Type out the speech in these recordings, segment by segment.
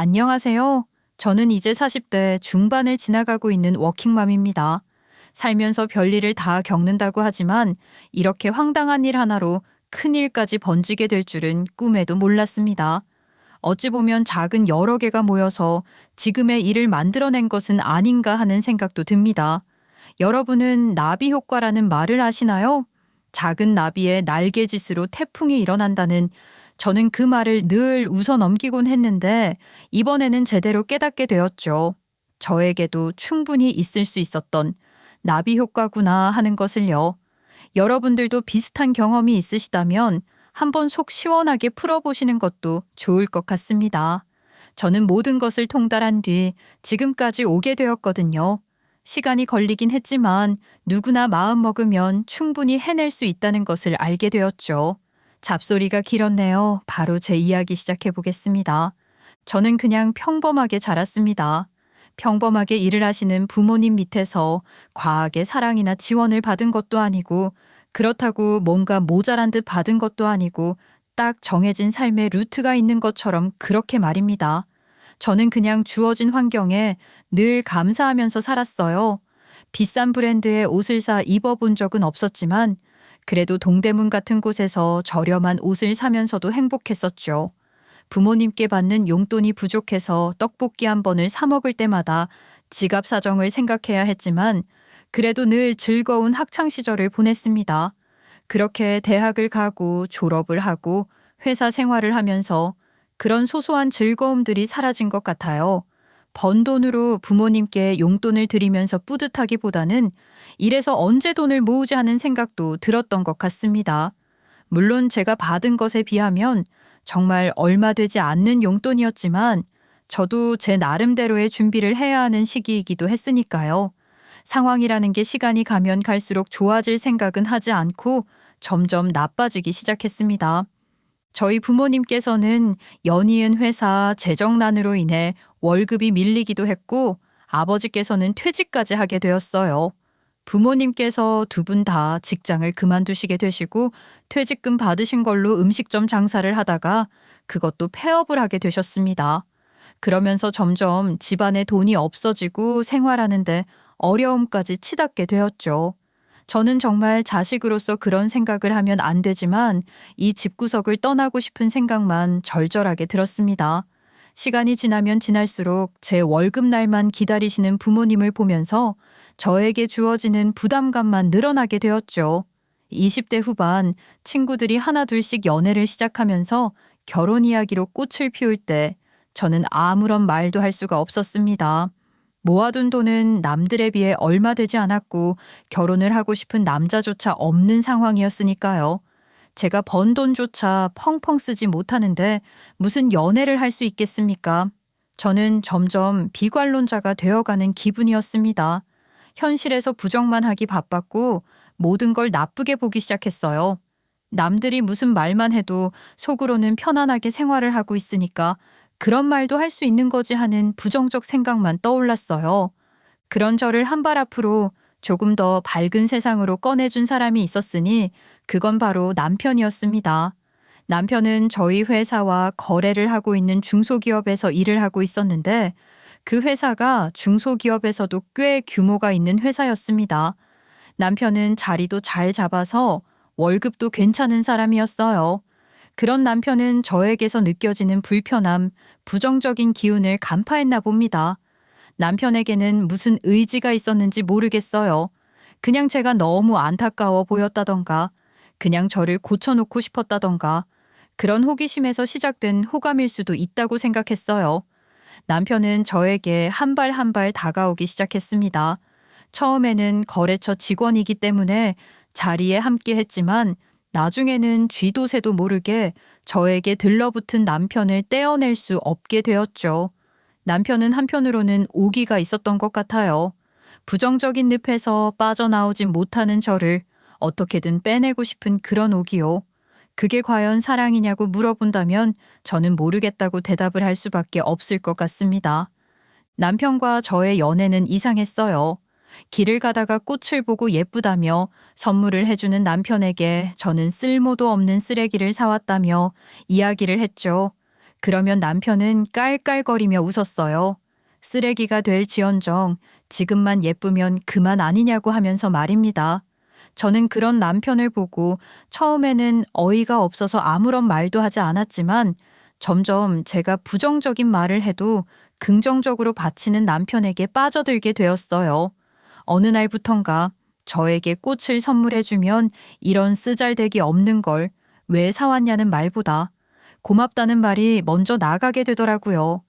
안녕하세요. 저는 이제 40대 중반을 지나가고 있는 워킹맘입니다. 살면서 별일을 다 겪는다고 하지만 이렇게 황당한 일 하나로 큰 일까지 번지게 될 줄은 꿈에도 몰랐습니다. 어찌 보면 작은 여러 개가 모여서 지금의 일을 만들어낸 것은 아닌가 하는 생각도 듭니다. 여러분은 나비 효과라는 말을 아시나요? 작은 나비의 날개짓으로 태풍이 일어난다는, 저는 그 말을 늘 웃어 넘기곤 했는데 이번에는 제대로 깨닫게 되었죠. 저에게도 충분히 있을 수 있었던 나비 효과구나 하는 것을요. 여러분들도 비슷한 경험이 있으시다면 한번 속 시원하게 풀어보시는 것도 좋을 것 같습니다. 저는 모든 것을 통달한 뒤 지금까지 오게 되었거든요. 시간이 걸리긴 했지만 누구나 마음 먹으면 충분히 해낼 수 있다는 것을 알게 되었죠. 잡소리가 길었네요. 바로 제 이야기 시작해 보겠습니다. 저는 그냥 평범하게 자랐습니다. 평범하게 일을 하시는 부모님 밑에서 과하게 사랑이나 지원을 받은 것도 아니고, 그렇다고 뭔가 모자란 듯 받은 것도 아니고, 딱 정해진 삶의 루트가 있는 것처럼 그렇게 말입니다. 저는 그냥 주어진 환경에 늘 감사하면서 살았어요. 비싼 브랜드의 옷을 사 입어본 적은 없었지만 그래도 동대문 같은 곳에서 저렴한 옷을 사면서도 행복했었죠. 부모님께 받는 용돈이 부족해서 떡볶이 한 번을 사 먹을 때마다 지갑 사정을 생각해야 했지만 그래도 늘 즐거운 학창 시절을 보냈습니다. 그렇게 대학을 가고 졸업을 하고 회사 생활을 하면서 그런 소소한 즐거움들이 사라진 것 같아요. 번 돈으로 부모님께 용돈을 드리면서 뿌듯하기보다는 이래서 언제 돈을 모으지 하는 생각도 들었던 것 같습니다. 물론 제가 받은 것에 비하면 정말 얼마 되지 않는 용돈이었지만 저도 제 나름대로의 준비를 해야 하는 시기이기도 했으니까요. 상황이라는 게 시간이 가면 갈수록 좋아질 생각은 하지 않고 점점 나빠지기 시작했습니다. 저희 부모님께서는 연이은 회사 재정난으로 인해 월급이 밀리기도 했고 아버지께서는 퇴직까지 하게 되었어요. 부모님께서 두 분 다 직장을 그만두시게 되시고 퇴직금 받으신 걸로 음식점 장사를 하다가 그것도 폐업을 하게 되셨습니다. 그러면서 점점 집안에 돈이 없어지고 생활하는데 어려움까지 치닫게 되었죠. 저는 정말 자식으로서 그런 생각을 하면 안 되지만 이 집구석을 떠나고 싶은 생각만 절절하게 들었습니다. 시간이 지나면 지날수록 제 월급날만 기다리시는 부모님을 보면서 저에게 주어지는 부담감만 늘어나게 되었죠. 20대 후반 친구들이 하나둘씩 연애를 시작하면서 결혼 이야기로 꽃을 피울 때 저는 아무런 말도 할 수가 없었습니다. 모아둔 돈은 남들에 비해 얼마 되지 않았고 결혼을 하고 싶은 남자조차 없는 상황이었으니까요. 제가 번 돈조차 펑펑 쓰지 못하는데 무슨 연애를 할 수 있겠습니까? 저는 점점 비관론자가 되어가는 기분이었습니다. 현실에서 부정만 하기 바빴고 모든 걸 나쁘게 보기 시작했어요. 남들이 무슨 말만 해도 속으로는 편안하게 생활을 하고 있으니까 그런 말도 할 수 있는 거지 하는 부정적 생각만 떠올랐어요. 그런 저를 한 발 앞으로 조금 더 밝은 세상으로 꺼내준 사람이 있었으니 그건 바로 남편이었습니다. 남편은 저희 회사와 거래를 하고 있는 중소기업에서 일을 하고 있었는데 그 회사가 중소기업에서도 꽤 규모가 있는 회사였습니다. 남편은 자리도 잘 잡아서 월급도 괜찮은 사람이었어요. 그런 남편은 저에게서 느껴지는 불편함, 부정적인 기운을 간파했나 봅니다. 남편에게는 무슨 의지가 있었는지 모르겠어요. 그냥 제가 너무 안타까워 보였다던가, 그냥 저를 고쳐놓고 싶었다던가, 그런 호기심에서 시작된 호감일 수도 있다고 생각했어요. 남편은 저에게 한 발 한 발 다가오기 시작했습니다. 처음에는 거래처 직원이기 때문에 자리에 함께 했지만 나중에는 쥐도 새도 모르게 저에게 들러붙은 남편을 떼어낼 수 없게 되었죠. 남편은 한편으로는 오기가 있었던 것 같아요. 부정적인 늪에서 빠져나오진 못하는 저를 어떻게든 빼내고 싶은 그런 오기요. 그게 과연 사랑이냐고 물어본다면 저는 모르겠다고 대답을 할 수밖에 없을 것 같습니다. 남편과 저의 연애는 이상했어요. 길을 가다가 꽃을 보고 예쁘다며 선물을 해주는 남편에게 저는 쓸모도 없는 쓰레기를 사왔다며 이야기를 했죠. 그러면 남편은 깔깔거리며 웃었어요. 쓰레기가 될 지언정 지금만 예쁘면 그만 아니냐고 하면서 말입니다. 저는 그런 남편을 보고 처음에는 어이가 없어서 아무런 말도 하지 않았지만 점점 제가 부정적인 말을 해도 긍정적으로 바치는 남편에게 빠져들게 되었어요. 어느 날부턴가 저에게 꽃을 선물해주면 이런 쓰잘데기 없는 걸 왜 사왔냐는 말보다 고맙다는 말이 먼저 나가게 되더라고요.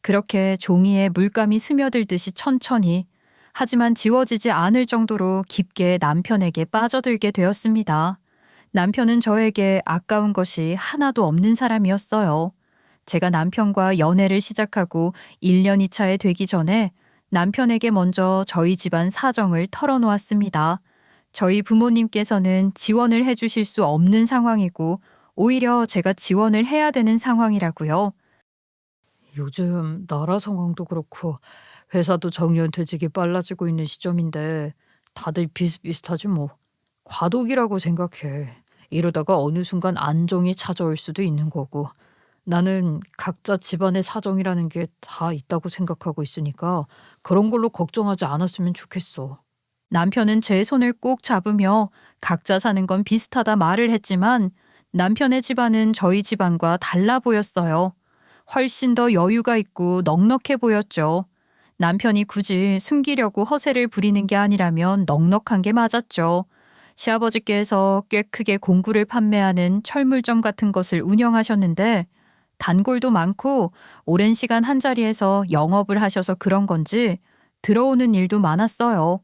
그렇게 종이에 물감이 스며들듯이 천천히, 하지만 지워지지 않을 정도로 깊게 남편에게 빠져들게 되었습니다. 남편은 저에게 아까운 것이 하나도 없는 사람이었어요. 제가 남편과 연애를 시작하고 1년이 차에 되기 전에 남편에게 먼저 저희 집안 사정을 털어놓았습니다. 저희 부모님께서는 지원을 해주실 수 없는 상황이고 오히려 제가 지원을 해야 되는 상황이라고요. 요즘 나라 상황도 그렇고 회사도 정년퇴직이 빨라지고 있는 시점인데 다들 비슷비슷하지 뭐. 과도기라고 생각해. 이러다가 어느 순간 안정이 찾아올 수도 있는 거고. 나는 각자 집안의 사정이라는 게 다 있다고 생각하고 있으니까 그런 걸로 걱정하지 않았으면 좋겠어. 남편은 제 손을 꼭 잡으며 각자 사는 건 비슷하다 말을 했지만 남편의 집안은 저희 집안과 달라 보였어요. 훨씬 더 여유가 있고 넉넉해 보였죠. 남편이 굳이 숨기려고 허세를 부리는 게 아니라면 넉넉한 게 맞았죠. 시아버지께서 꽤 크게 공구를 판매하는 철물점 같은 것을 운영하셨는데 단골도 많고 오랜 시간 한자리에서 영업을 하셔서 그런 건지 들어오는 일도 많았어요.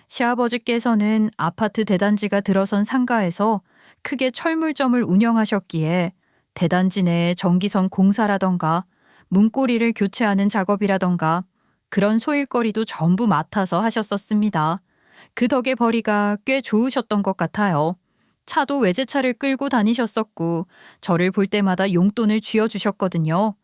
시아버지께서는 아파트 대단지가 들어선 상가에서 크게 철물점을 운영하셨기에 대단지 내에 전기선 공사라던가 문고리를 교체하는 작업이라던가 그런 소일거리도 전부 맡아서 하셨었습니다. 그 덕에 벌이가 꽤 좋으셨던 것 같아요. 차도 외제차를 끌고 다니셨었고 저를 볼 때마다 용돈을 쥐어주셨거든요.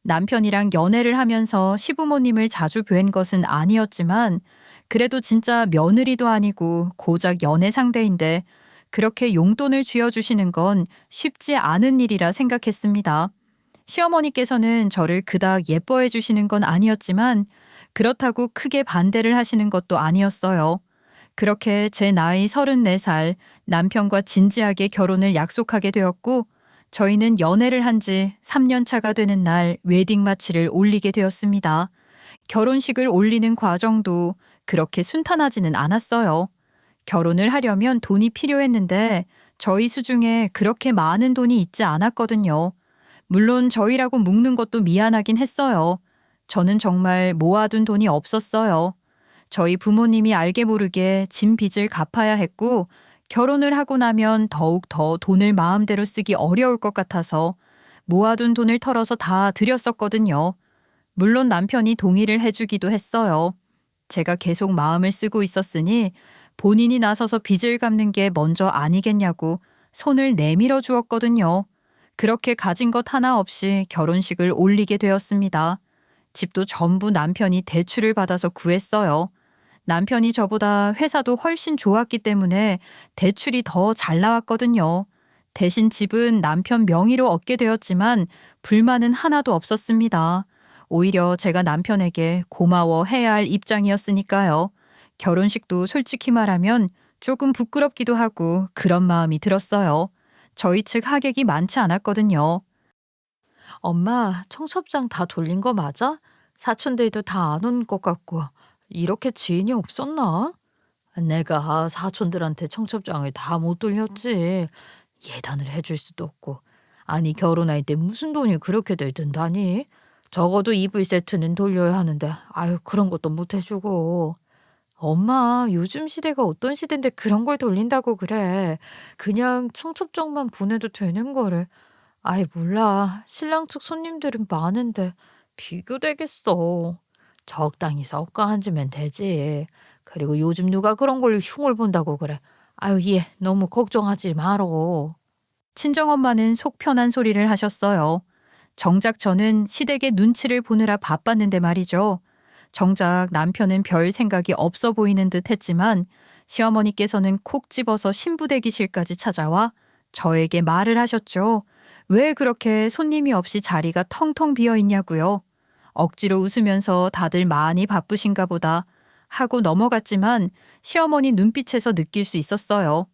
남편이랑 연애를 하면서 시부모님을 자주 뵌 것은 아니었지만 그래도 진짜 며느리도 아니고 고작 연애 상대인데 그렇게 용돈을 쥐어주시는 건 쉽지 않은 일이라 생각했습니다. 시어머니께서는 저를 그닥 예뻐해 주시는 건 아니었지만 그렇다고 크게 반대를 하시는 것도 아니었어요. 그렇게 제 나이 34살 남편과 진지하게 결혼을 약속하게 되었고 저희는 연애를 한 지 3년 차가 되는 날 웨딩 마치를 올리게 되었습니다. 결혼식을 올리는 과정도 그렇게 순탄하지는 않았어요. 결혼을 하려면 돈이 필요했는데 저희 수중에 그렇게 많은 돈이 있지 않았거든요. 물론 저희라고 묵는 것도 미안하긴 했어요. 저는 정말 모아둔 돈이 없었어요. 저희 부모님이 알게 모르게 진 빚을 갚아야 했고 결혼을 하고 나면 더욱 더 돈을 마음대로 쓰기 어려울 것 같아서 모아둔 돈을 털어서 다 드렸었거든요. 물론 남편이 동의를 해주기도 했어요. 제가 계속 마음을 쓰고 있었으니 본인이 나서서 빚을 갚는 게 먼저 아니겠냐고 손을 내밀어 주었거든요. 그렇게 가진 것 하나 없이 결혼식을 올리게 되었습니다. 집도 전부 남편이 대출을 받아서 구했어요. 남편이 저보다 회사도 훨씬 좋았기 때문에 대출이 더 잘 나왔거든요. 대신 집은 남편 명의로 얻게 되었지만 불만은 하나도 없었습니다. 오히려 제가 남편에게 고마워해야 할 입장이었으니까요. 결혼식도 솔직히 말하면 조금 부끄럽기도 하고 그런 마음이 들었어요. 저희 측 하객이 많지 않았거든요. 엄마, 청첩장 다 돌린 거 맞아? 사촌들도 다 안 온 것 같고 이렇게 지인이 없었나? 내가 사촌들한테 청첩장을 다 못 돌렸지. 예단을 해줄 수도 없고. 아니 결혼할 때 무슨 돈이 그렇게 들든다니? 적어도 이불 세트는 돌려야 하는데 아유 그런 것도 못 해주고. 엄마 요즘 시대가 어떤 시대인데 그런 걸 돌린다고 그래. 그냥 청첩장만 보내도 되는 거를. 아이 몰라. 신랑 측 손님들은 많은데 비교되겠어. 적당히 섞어 앉으면 되지. 그리고 요즘 누가 그런 걸로 흉을 본다고 그래. 아유 얘 너무 걱정하지 말어. 친정엄마는 속 편한 소리를 하셨어요. 정작 저는 시댁의 눈치를 보느라 바빴는데 말이죠. 정작 남편은 별 생각이 없어 보이는 듯 했지만 시어머니께서는 콕 집어서 신부 대기실까지 찾아와 저에게 말을 하셨죠. 왜 그렇게 손님이 없이 자리가 텅텅 비어 있냐고요. 억지로 웃으면서 다들 많이 바쁘신가 보다 하고 넘어갔지만 시어머니 눈빛에서 느낄 수 있었어요.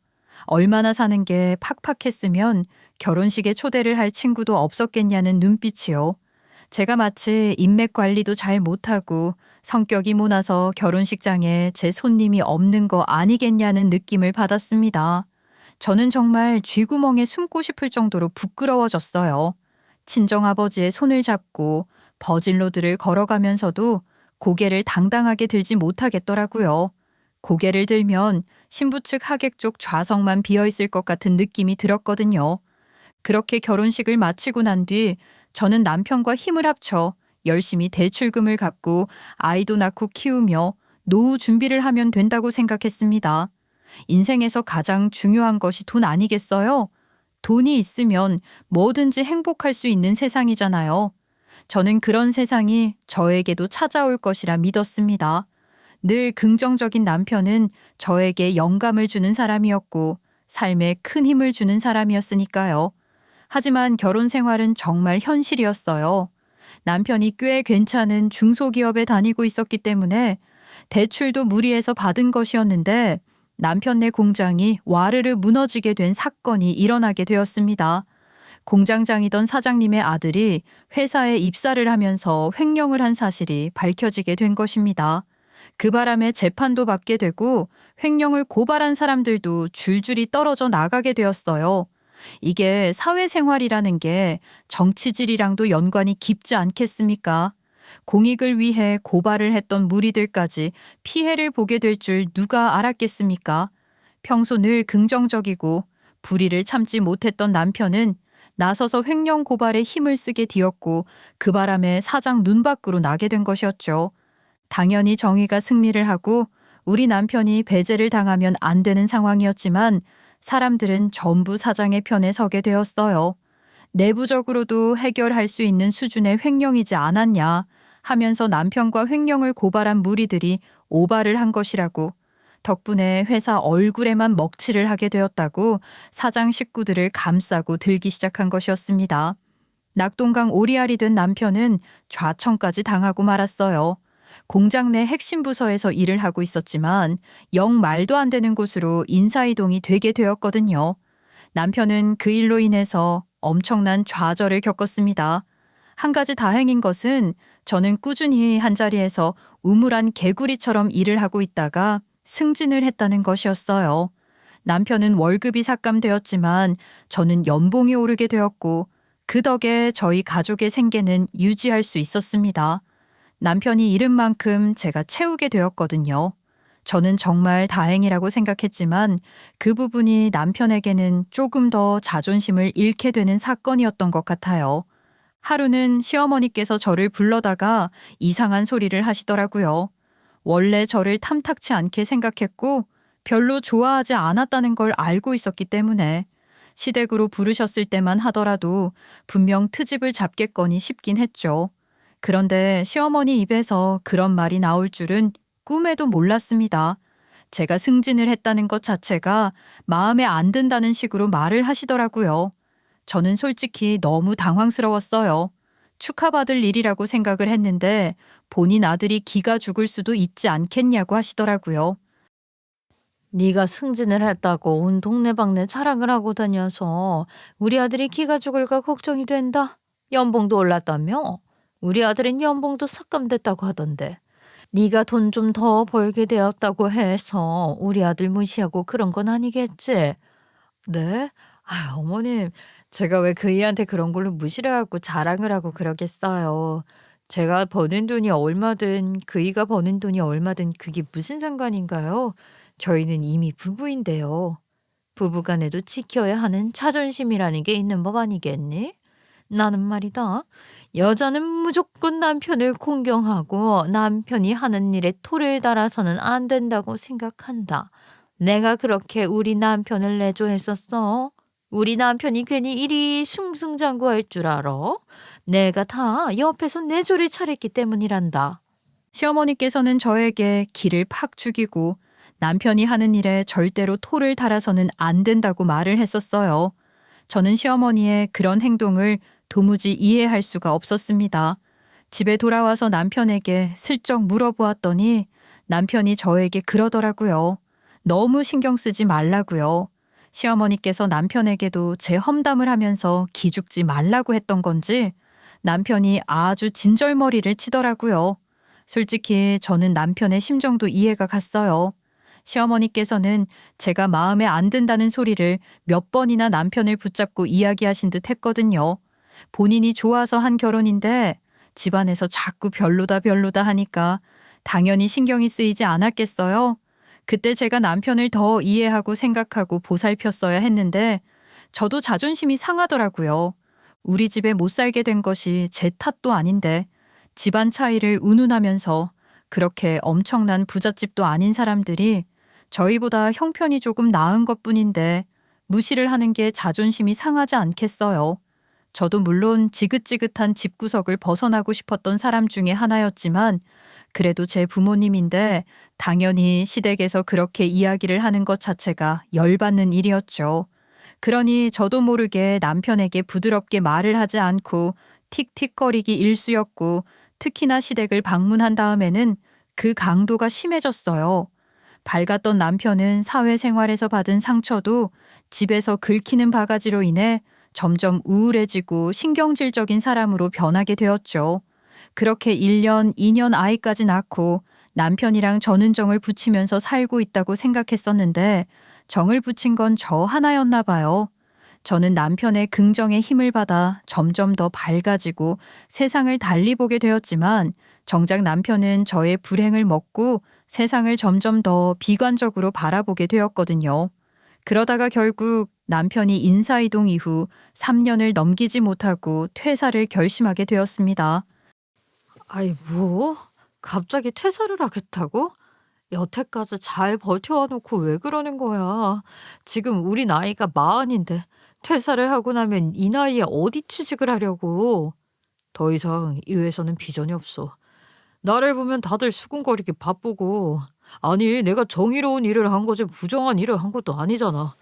얼마나 사는 게 팍팍했으면 결혼식에 초대를 할 친구도 없었겠냐는 눈빛이요. 제가 마치 인맥 관리도 잘 못하고 성격이 모나서 결혼식장에 제 손님이 없는 거 아니겠냐는 느낌을 받았습니다. 저는 정말 쥐구멍에 숨고 싶을 정도로 부끄러워졌어요. 친정아버지의 손을 잡고 버질로드를 걸어가면서도 고개를 당당하게 들지 못하겠더라고요. 고개를 들면 신부 측 하객 쪽 좌석만 비어있을 것 같은 느낌이 들었거든요. 그렇게 결혼식을 마치고 난 뒤 저는 남편과 힘을 합쳐 열심히 대출금을 갚고 아이도 낳고 키우며 노후 준비를 하면 된다고 생각했습니다. 인생에서 가장 중요한 것이 돈 아니겠어요? 돈이 있으면 뭐든지 행복할 수 있는 세상이잖아요. 저는 그런 세상이 저에게도 찾아올 것이라 믿었습니다. 늘 긍정적인 남편은 저에게 영감을 주는 사람이었고 삶에 큰 힘을 주는 사람이었으니까요. 하지만 결혼 생활은 정말 현실이었어요. 남편이 꽤 괜찮은 중소기업에 다니고 있었기 때문에 대출도 무리해서 받은 것이었는데 남편네 공장이 와르르 무너지게 된 사건이 일어나게 되었습니다. 공장장이던 사장님의 아들이 회사에 입사를 하면서 횡령을 한 사실이 밝혀지게 된 것입니다. 그 바람에 재판도 받게 되고 횡령을 고발한 사람들도 줄줄이 떨어져 나가게 되었어요. 이게 사회생활이라는 게 정치질이랑도 연관이 깊지 않겠습니까? 공익을 위해 고발을 했던 무리들까지 피해를 보게 될 줄 누가 알았겠습니까? 평소 늘 긍정적이고 불의를 참지 못했던 남편은 나서서 횡령 고발에 힘을 쓰게 되었고 그 바람에 사장 눈 밖으로 나게 된 것이었죠. 당연히 정의가 승리를 하고 우리 남편이 배제를 당하면 안 되는 상황이었지만 사람들은 전부 사장의 편에 서게 되었어요. 내부적으로도 해결할 수 있는 수준의 횡령이지 않았냐 하면서 남편과 횡령을 고발한 무리들이 오바를 한 것이라고, 덕분에 회사 얼굴에만 먹칠을 하게 되었다고 사장 식구들을 감싸고 들기 시작한 것이었습니다. 낙동강 오리알이 된 남편은 좌청까지 당하고 말았어요. 공장 내 핵심 부서에서 일을 하고 있었지만 영 말도 안 되는 곳으로 인사이동이 되게 되었거든요. 남편은 그 일로 인해서 엄청난 좌절을 겪었습니다. 한 가지 다행인 것은 저는 꾸준히 한자리에서 우물한 개구리처럼 일을 하고 있다가 승진을 했다는 것이었어요. 남편은 월급이 삭감되었지만 저는 연봉이 오르게 되었고 그 덕에 저희 가족의 생계는 유지할 수 있었습니다. 남편이 잃은 만큼 제가 채우게 되었거든요. 저는 정말 다행이라고 생각했지만 그 부분이 남편에게는 조금 더 자존심을 잃게 되는 사건이었던 것 같아요. 하루는 시어머니께서 저를 불러다가 이상한 소리를 하시더라고요. 원래 저를 탐탁치 않게 생각했고 별로 좋아하지 않았다는 걸 알고 있었기 때문에 시댁으로 부르셨을 때만 하더라도 분명 트집을 잡겠거니 싶긴 했죠. 그런데 시어머니 입에서 그런 말이 나올 줄은 꿈에도 몰랐습니다. 제가 승진을 했다는 것 자체가 마음에 안 든다는 식으로 말을 하시더라고요. 저는 솔직히 너무 당황스러웠어요. 축하받을 일이라고 생각을 했는데 본인 아들이 기가 죽을 수도 있지 않겠냐고 하시더라고요. 네가 승진을 했다고 온 동네방네 자랑을 하고 다녀서 우리 아들이 기가 죽을까 걱정이 된다. 연봉도 올랐다며? 우리 아들은 연봉도 삭감됐다고 하던데. 네가 돈 좀 더 벌게 되었다고 해서 우리 아들 무시하고 그런 건 아니겠지? 네? 아, 어머님, 제가 왜 그 이한테 그런 걸로 무시를 하고 자랑을 하고 그러겠어요. 제가 버는 돈이 얼마든 그이가 버는 돈이 얼마든 그게 무슨 상관인가요? 저희는 이미 부부인데요. 부부간에도 지켜야 하는 자존심이라는 게 있는 법 아니겠니? 나는 말이다. 여자는 무조건 남편을 공경하고 남편이 하는 일에 토를 달아서는 안 된다고 생각한다. 내가 그렇게 우리 남편을 내조했었어. 우리 남편이 괜히 일이 숭숭장구할 줄 알아? 내가 다 옆에서 내조를 차렸기 때문이란다. 시어머니께서는 저에게 기를 팍 죽이고 남편이 하는 일에 절대로 토를 달아서는 안 된다고 말을 했었어요. 저는 시어머니의 그런 행동을 도무지 이해할 수가 없었습니다. 집에 돌아와서 남편에게 슬쩍 물어보았더니 남편이 저에게 그러더라고요. 너무 신경 쓰지 말라고요. 시어머니께서 남편에게도 제 험담을 하면서 기죽지 말라고 했던 건지 남편이 아주 진절머리를 치더라고요. 솔직히 저는 남편의 심정도 이해가 갔어요. 시어머니께서는 제가 마음에 안 든다는 소리를 몇 번이나 남편을 붙잡고 이야기하신 듯 했거든요. 본인이 좋아서 한 결혼인데 집안에서 자꾸 별로다 별로다 하니까 당연히 신경이 쓰이지 않았겠어요. 그때 제가 남편을 더 이해하고 생각하고 보살폈어야 했는데 저도 자존심이 상하더라고요. 우리 집에 못 살게 된 것이 제 탓도 아닌데 집안 차이를 운운하면서 그렇게 엄청난 부잣집도 아닌 사람들이 저희보다 형편이 조금 나은 것뿐인데 무시를 하는 게 자존심이 상하지 않겠어요. 저도 물론 지긋지긋한 집구석을 벗어나고 싶었던 사람 중에 하나였지만 그래도 제 부모님인데 당연히 시댁에서 그렇게 이야기를 하는 것 자체가 열받는 일이었죠. 그러니 저도 모르게 남편에게 부드럽게 말을 하지 않고 틱틱거리기 일쑤였고 특히나 시댁을 방문한 다음에는 그 강도가 심해졌어요. 밝았던 남편은 사회생활에서 받은 상처도 집에서 긁히는 바가지로 인해 점점 우울해지고 신경질적인 사람으로 변하게 되었죠. 그렇게 1년, 2년 아이까지 낳고 남편이랑 저는 정을 붙이면서 살고 있다고 생각했었는데 정을 붙인 건 저 하나였나 봐요. 저는 남편의 긍정의 힘을 받아 점점 더 밝아지고 세상을 달리 보게 되었지만 정작 남편은 저의 불행을 먹고 세상을 점점 더 비관적으로 바라보게 되었거든요. 그러다가 결국 남편이 인사이동 이후 3년을 넘기지 못하고 퇴사를 결심하게 되었습니다. 아이, 뭐? 갑자기 퇴사를 하겠다고? 여태까지 잘 버텨와 놓고 왜 그러는 거야? 지금 우리 나이가 40인데 퇴사를 하고 나면 이 나이에 어디 취직을 하려고? 더 이상 이 회사는 비전이 없어. 나를 보면 다들 수군거리기 바쁘고. 아니, 내가 정의로운 일을 한 거지 부정한 일을 한 것도 아니잖아.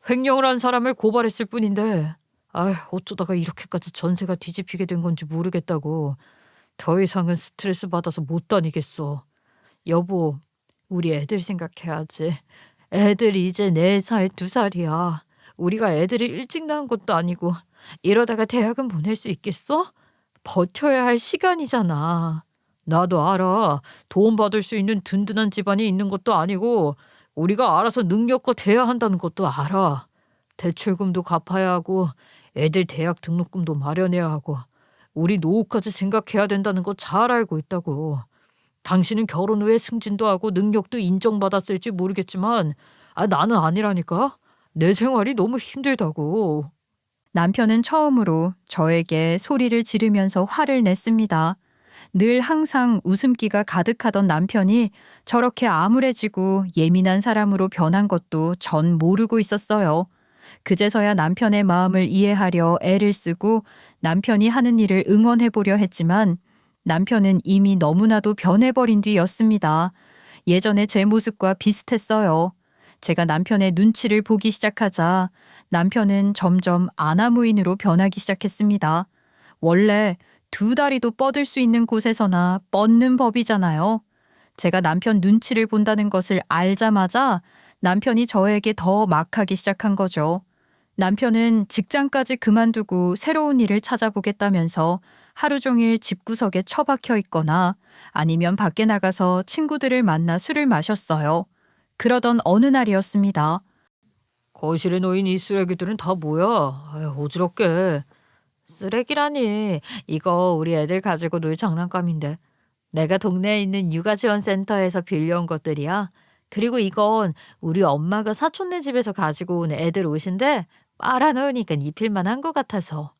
횡령을 한 사람을 고발했을 뿐인데. 어쩌다가 이렇게까지 전세가 뒤집히게 된 건지 모르겠다고. 더 이상은 스트레스 받아서 못 다니겠어. 여보, 우리 애들 생각해야지. 애들 이제 4살, 2살이야. 우리가 애들을 일찍 낳은 것도 아니고 이러다가 대학은 보낼 수 있겠어? 버텨야 할 시간이잖아. 나도 알아. 도움받을 수 있는 든든한 집안이 있는 것도 아니고 우리가 알아서 능력껏 대야 한다는 것도 알아. 대출금도 갚아야 하고 애들 대학 등록금도 마련해야 하고 우리 노후까지 생각해야 된다는 거 잘 알고 있다고. 당신은 결혼 후에 승진도 하고 능력도 인정받았을지 모르겠지만 나는 아니라니까. 내 생활이 너무 힘들다고. 남편은 처음으로 저에게 소리를 지르면서 화를 냈습니다. 늘 항상 웃음기가 가득하던 남편이 저렇게 암울해지고 예민한 사람으로 변한 것도 전 모르고 있었어요. 그제서야 남편의 마음을 이해하려 애를 쓰고 남편이 하는 일을 응원해보려 했지만 남편은 이미 너무나도 변해버린 뒤였습니다. 예전에 제 모습과 비슷했어요. 제가 남편의 눈치를 보기 시작하자 남편은 점점 아나무인으로 변하기 시작했습니다. 원래 2다리도 뻗을 수 있는 곳에서나 뻗는 법이잖아요. 제가 남편 눈치를 본다는 것을 알자마자 남편이 저에게 더 막하기 시작한 거죠. 남편은 직장까지 그만두고 새로운 일을 찾아보겠다면서 하루 종일 집구석에 처박혀 있거나 아니면 밖에 나가서 친구들을 만나 술을 마셨어요. 그러던 어느 날이었습니다. 거실에 놓인 이 쓰레기들은 다 뭐야? 어지럽게. 쓰레기라니. 이거 우리 애들 가지고 놀 장난감인데. 내가 동네에 있는 육아지원센터에서 빌려온 것들이야. 그리고 이건 우리 엄마가 사촌네 집에서 가지고 온 애들 옷인데 빨아놓으니까 입힐만한 것 같아서.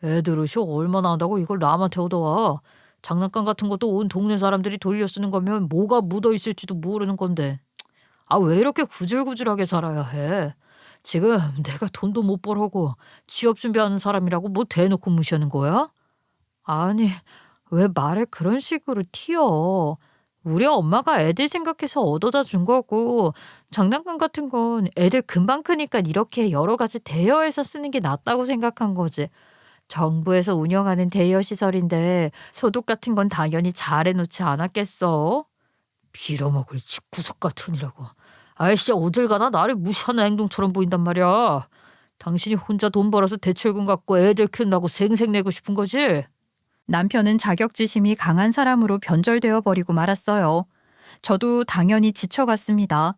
애들 옷이 얼마나 한다고 이걸 남한테 얻어와. 장난감 같은 것도 온 동네 사람들이 돌려 쓰는 거면 뭐가 묻어 있을지도 모르는 건데. 왜 이렇게 구질구질하게 살아야 해? 지금 내가 돈도 못 벌어고 취업 준비하는 사람이라고 뭐 대놓고 무시하는 거야? 아니, 왜 말을 그런 식으로 튀어? 우리 엄마가 애들 생각해서 얻어다 준 거고 장난감 같은 건 애들 금방 크니까 이렇게 여러 가지 대여해서 쓰는 게 낫다고 생각한 거지. 정부에서 운영하는 대여 시설인데 소독 같은 건 당연히 잘 해놓지 않았겠어? 빌어먹을 집구석 같으니라고. 아이씨 어딜 가나 나를 무시하는 행동처럼 보인단 말이야. 당신이 혼자 돈 벌어서 대출금 갖고 애들 키운다고 생색내고 싶은 거지? 남편은 자격지심이 강한 사람으로 변절되어 버리고 말았어요. 저도 당연히 지쳐갔습니다.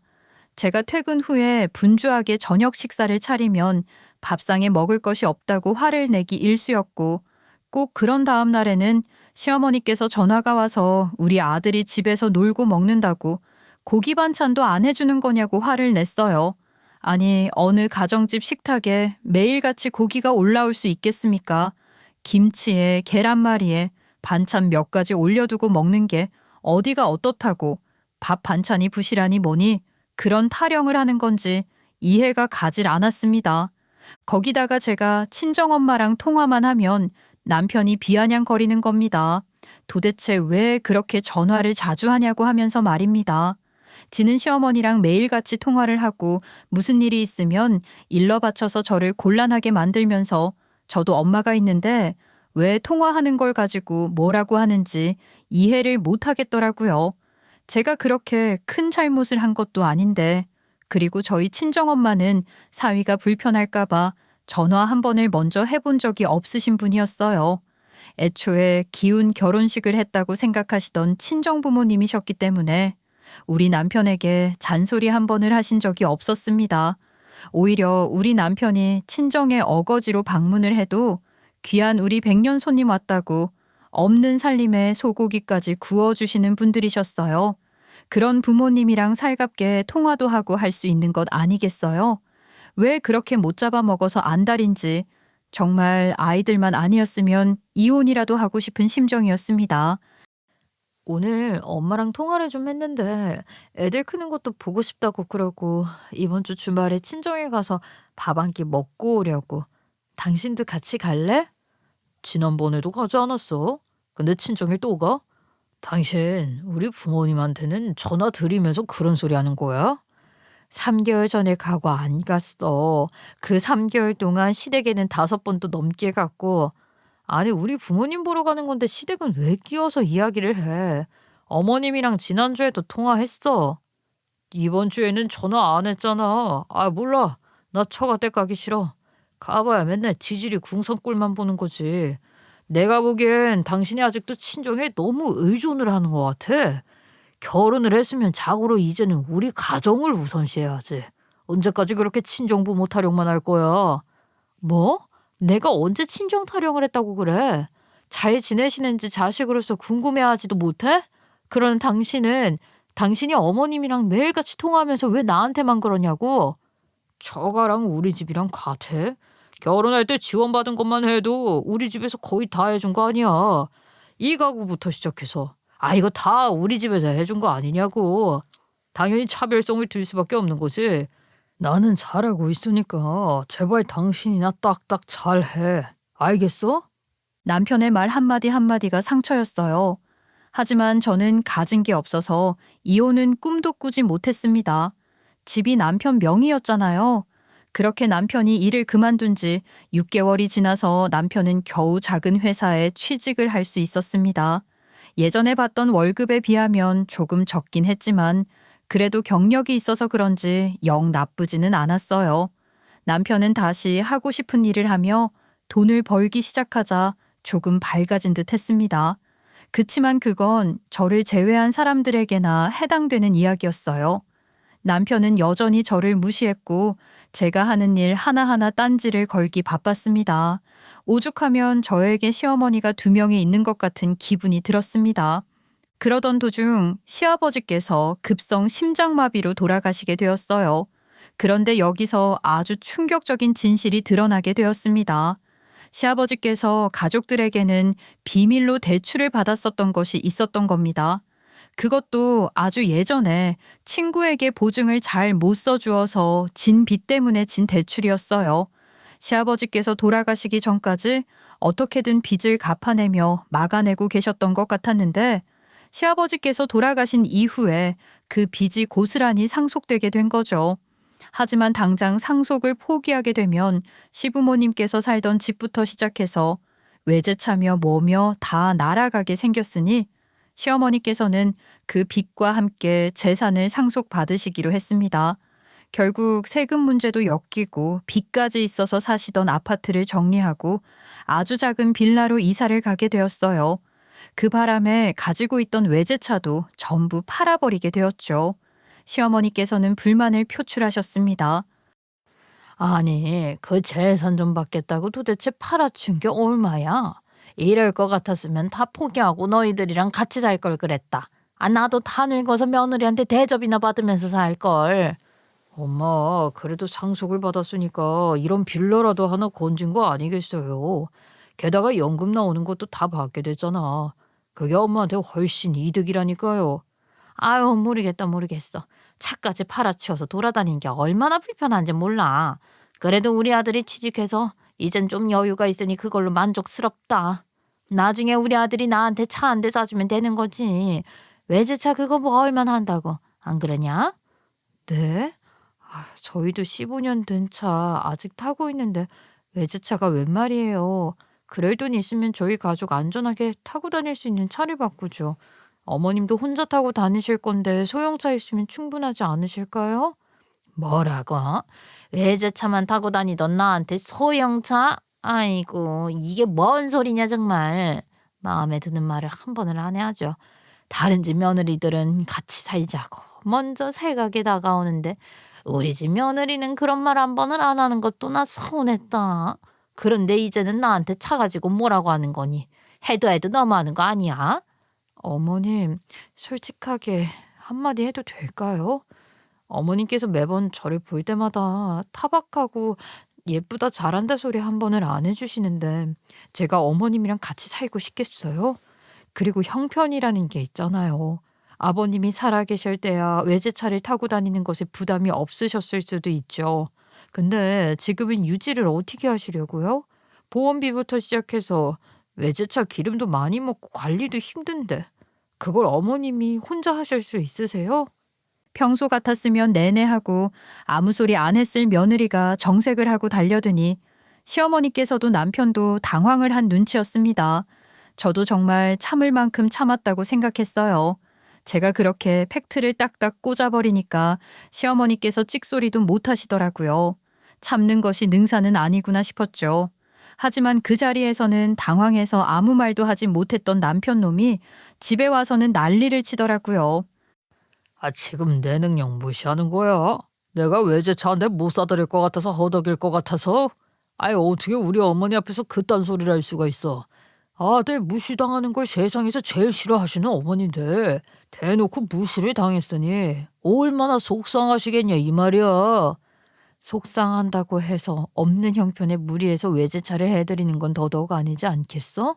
제가 퇴근 후에 분주하게 저녁 식사를 차리면 밥상에 먹을 것이 없다고 화를 내기 일쑤였고, 꼭 그런 다음 날에는 시어머니께서 전화가 와서 우리 아들이 집에서 놀고 먹는다고 고기 반찬도 안 해주는 거냐고 화를 냈어요. 아니, 어느 가정집 식탁에 매일같이 고기가 올라올 수 있겠습니까? 김치에 계란말이에 반찬 몇 가지 올려두고 먹는 게 어디가 어떻다고, 밥 반찬이 부실하니 뭐니 그런 타령을 하는 건지 이해가 가질 않았습니다. 거기다가 제가 친정엄마랑 통화만 하면 남편이 비아냥거리는 겁니다. 도대체 왜 그렇게 전화를 자주 하냐고 하면서 말입니다. 지는 시어머니랑 매일같이 통화를 하고 무슨 일이 있으면 일러 바쳐서 저를 곤란하게 만들면서 저도 엄마가 있는데 왜 통화하는 걸 가지고 뭐라고 하는지 이해를 못 하겠더라고요. 제가 그렇게 큰 잘못을 한 것도 아닌데, 그리고 저희 친정엄마는 사위가 불편할까봐 전화 한 번을 먼저 해본 적이 없으신 분이었어요. 애초에 기운 결혼식을 했다고 생각하시던 친정부모님이셨기 때문에 우리 남편에게 잔소리 한 번을 하신 적이 없었습니다. 오히려 우리 남편이 친정에 어거지로 방문을 해도 귀한 우리 백년 손님 왔다고 없는 살림에 소고기까지 구워주시는 분들이셨어요. 그런 부모님이랑 살갑게 통화도 하고 할 수 있는 것 아니겠어요? 왜 그렇게 못 잡아먹어서 안달인지 정말 아이들만 아니었으면 이혼이라도 하고 싶은 심정이었습니다. 오늘 엄마랑 통화를 좀 했는데 애들 크는 것도 보고 싶다고 그러고 이번 주 주말에 친정에 가서 밥 한 끼 먹고 오려고. 당신도 같이 갈래? 지난번에도 가지 않았어? 근데 친정에 또 가? 당신 우리 부모님한테는 전화 드리면서 그런 소리 하는 거야? 3개월 전에 가고 안 갔어. 그 3개월 동안 시댁에는 5번도 넘게 갔고. 아니 우리 부모님 보러 가는 건데 시댁은 왜 끼워서 이야기를 해. 어머님이랑 지난주에도 통화했어. 이번 주에는 전화 안 했잖아. 아 몰라. 나 처가댁 가기 싫어. 가봐야 맨날 지질이 궁성꼴만 보는 거지. 내가 보기엔 당신이 아직도 친정에 너무 의존을 하는 것 같아. 결혼을 했으면 자고로 이제는 우리 가정을 우선시해야지. 언제까지 그렇게 친정 부모 타령만 할 거야? 뭐? 내가 언제 친정 타령을 했다고 그래? 잘 지내시는지 자식으로서 궁금해하지도 못해? 그런 당신은 당신이 어머님이랑 매일같이 통화하면서 왜 나한테만 그러냐고? 처가랑 우리 집이랑 같아. 결혼할 때 지원받은 것만 해도 우리 집에서 거의 다 해준 거 아니야. 이 가구부터 시작해서. 아 이거 다 우리 집에서 해준 거 아니냐고. 당연히 차별성을 둘 수밖에 없는 거지. 나는 잘하고 있으니까 제발 당신이나 딱딱 잘해. 알겠어? 남편의 말 한마디 한마디가 상처였어요. 하지만 저는 가진 게 없어서 이혼은 꿈도 꾸지 못했습니다. 집이 남편 명의였잖아요. 그렇게 남편이 일을 그만둔 지 6개월이 지나서 남편은 겨우 작은 회사에 취직을 할 수 있었습니다. 예전에 받던 월급에 비하면 조금 적긴 했지만 그래도 경력이 있어서 그런지 영 나쁘지는 않았어요. 남편은 다시 하고 싶은 일을 하며 돈을 벌기 시작하자 조금 밝아진 듯 했습니다. 그치만 그건 저를 제외한 사람들에게나 해당되는 이야기였어요. 남편은 여전히 저를 무시했고 제가 하는 일 하나하나 딴지를 걸기 바빴습니다. 오죽하면 저에게 시어머니가 2명이 있는 것 같은 기분이 들었습니다. 그러던 도중 시아버지께서 급성 심장마비로 돌아가시게 되었어요. 그런데 여기서 아주 충격적인 진실이 드러나게 되었습니다. 시아버지께서 가족들에게는 비밀로 대출을 받았었던 것이 있었던 겁니다. 그것도 아주 예전에 친구에게 보증을 잘 못 써주어서 진 빚 때문에 진 대출이었어요. 시아버지께서 돌아가시기 전까지 어떻게든 빚을 갚아내며 막아내고 계셨던 것 같았는데 시아버지께서 돌아가신 이후에 그 빚이 고스란히 상속되게 된 거죠. 하지만 당장 상속을 포기하게 되면 시부모님께서 살던 집부터 시작해서 외제차며 뭐며 다 날아가게 생겼으니 시어머니께서는 그 빚과 함께 재산을 상속받으시기로 했습니다. 결국 세금 문제도 엮이고 빚까지 있어서 사시던 아파트를 정리하고 아주 작은 빌라로 이사를 가게 되었어요. 그 바람에 가지고 있던 외제차도 전부 팔아버리게 되었죠. 시어머니께서는 불만을 표출하셨습니다. 아니, 그 재산 좀 받겠다고 도대체 팔아준 게 얼마야? 이럴 것 같았으면 다 포기하고 너희들이랑 같이 살 걸 그랬다. 아, 나도 다 늙어서 며느리한테 대접이나 받으면서 살 걸. 엄마, 그래도 상속을 받았으니까 이런 빌라라도 하나 건진 거 아니겠어요? 게다가 연금 나오는 것도 다 받게 되잖아. 그게 엄마한테 훨씬 이득이라니까요. 아유, 모르겠어. 차까지 팔아치워서 돌아다니는 게 얼마나 불편한지 몰라. 그래도 우리 아들이 취직해서 이젠 좀 여유가 있으니 그걸로 만족스럽다. 나중에 우리 아들이 나한테 차 한 대 사주면 되는 거지. 외제차 그거 뭐 얼마나 한다고. 안 그러냐? 네? 저희도 15년 된 차 아직 타고 있는데 외제차가 웬 말이에요. 그럴 돈 있으면 저희 가족 안전하게 타고 다닐 수 있는 차를 바꾸죠. 어머님도 혼자 타고 다니실 건데 소형차 있으면 충분하지 않으실까요? 뭐라고? 외제차만 타고 다니던 나한테 소형차? 아이고, 이게 뭔 소리냐 정말. 마음에 드는 말을 한 번을 안 해야죠. 다른 집 며느리들은 같이 살자고 먼저 생각이 다가오는데 우리 집 며느리는 그런 말 한 번을 안 하는 것도 나 서운했다. 그런데 이제는 나한테 차 가지고 뭐라고 하는 거니? 해도 너무하는 거 아니야? 어머님, 솔직하게 한마디 해도 될까요? 어머님께서 매번 저를 볼 때마다 타박하고 예쁘다 잘한다 소리 한 번을 안 해주시는데 제가 어머님이랑 같이 살고 싶겠어요? 그리고 형편이라는 게 있잖아요. 아버님이 살아계실 때야 외제차를 타고 다니는 것에 부담이 없으셨을 수도 있죠. 근데 지금은 유지를 어떻게 하시려고요? 보험비부터 시작해서 외제차 기름도 많이 먹고 관리도 힘든데 그걸 어머님이 혼자 하실 수 있으세요? 평소 같았으면 내내 하고 아무 소리 안 했을 며느리가 정색을 하고 달려드니 시어머니께서도 남편도 당황을 한 눈치였습니다. 저도 정말 참을 만큼 참았다고 생각했어요. 제가 그렇게 팩트를 딱딱 꽂아버리니까 시어머니께서 찍소리도 못 하시더라고요. 참는 것이 능사는 아니구나 싶었죠. 하지만 그 자리에서는 당황해서 아무 말도 하지 못했던 남편 놈이 집에 와서는 난리를 치더라고요. 지금 내 능력 무시하는 거야? 내가 외제차인데 못 사드릴 것 같아서 허덕일 것 같아서? 어떻게 우리 어머니 앞에서 그딴 소리를 할 수가 있어. 아들 무시당하는 걸 세상에서 제일 싫어하시는 어머니인데 대놓고 무시를 당했으니 얼마나 속상하시겠냐 이 말이야. 속상한다고 해서 없는 형편에 무리해서 외제차를 해드리는 건 더더욱 아니지 않겠어?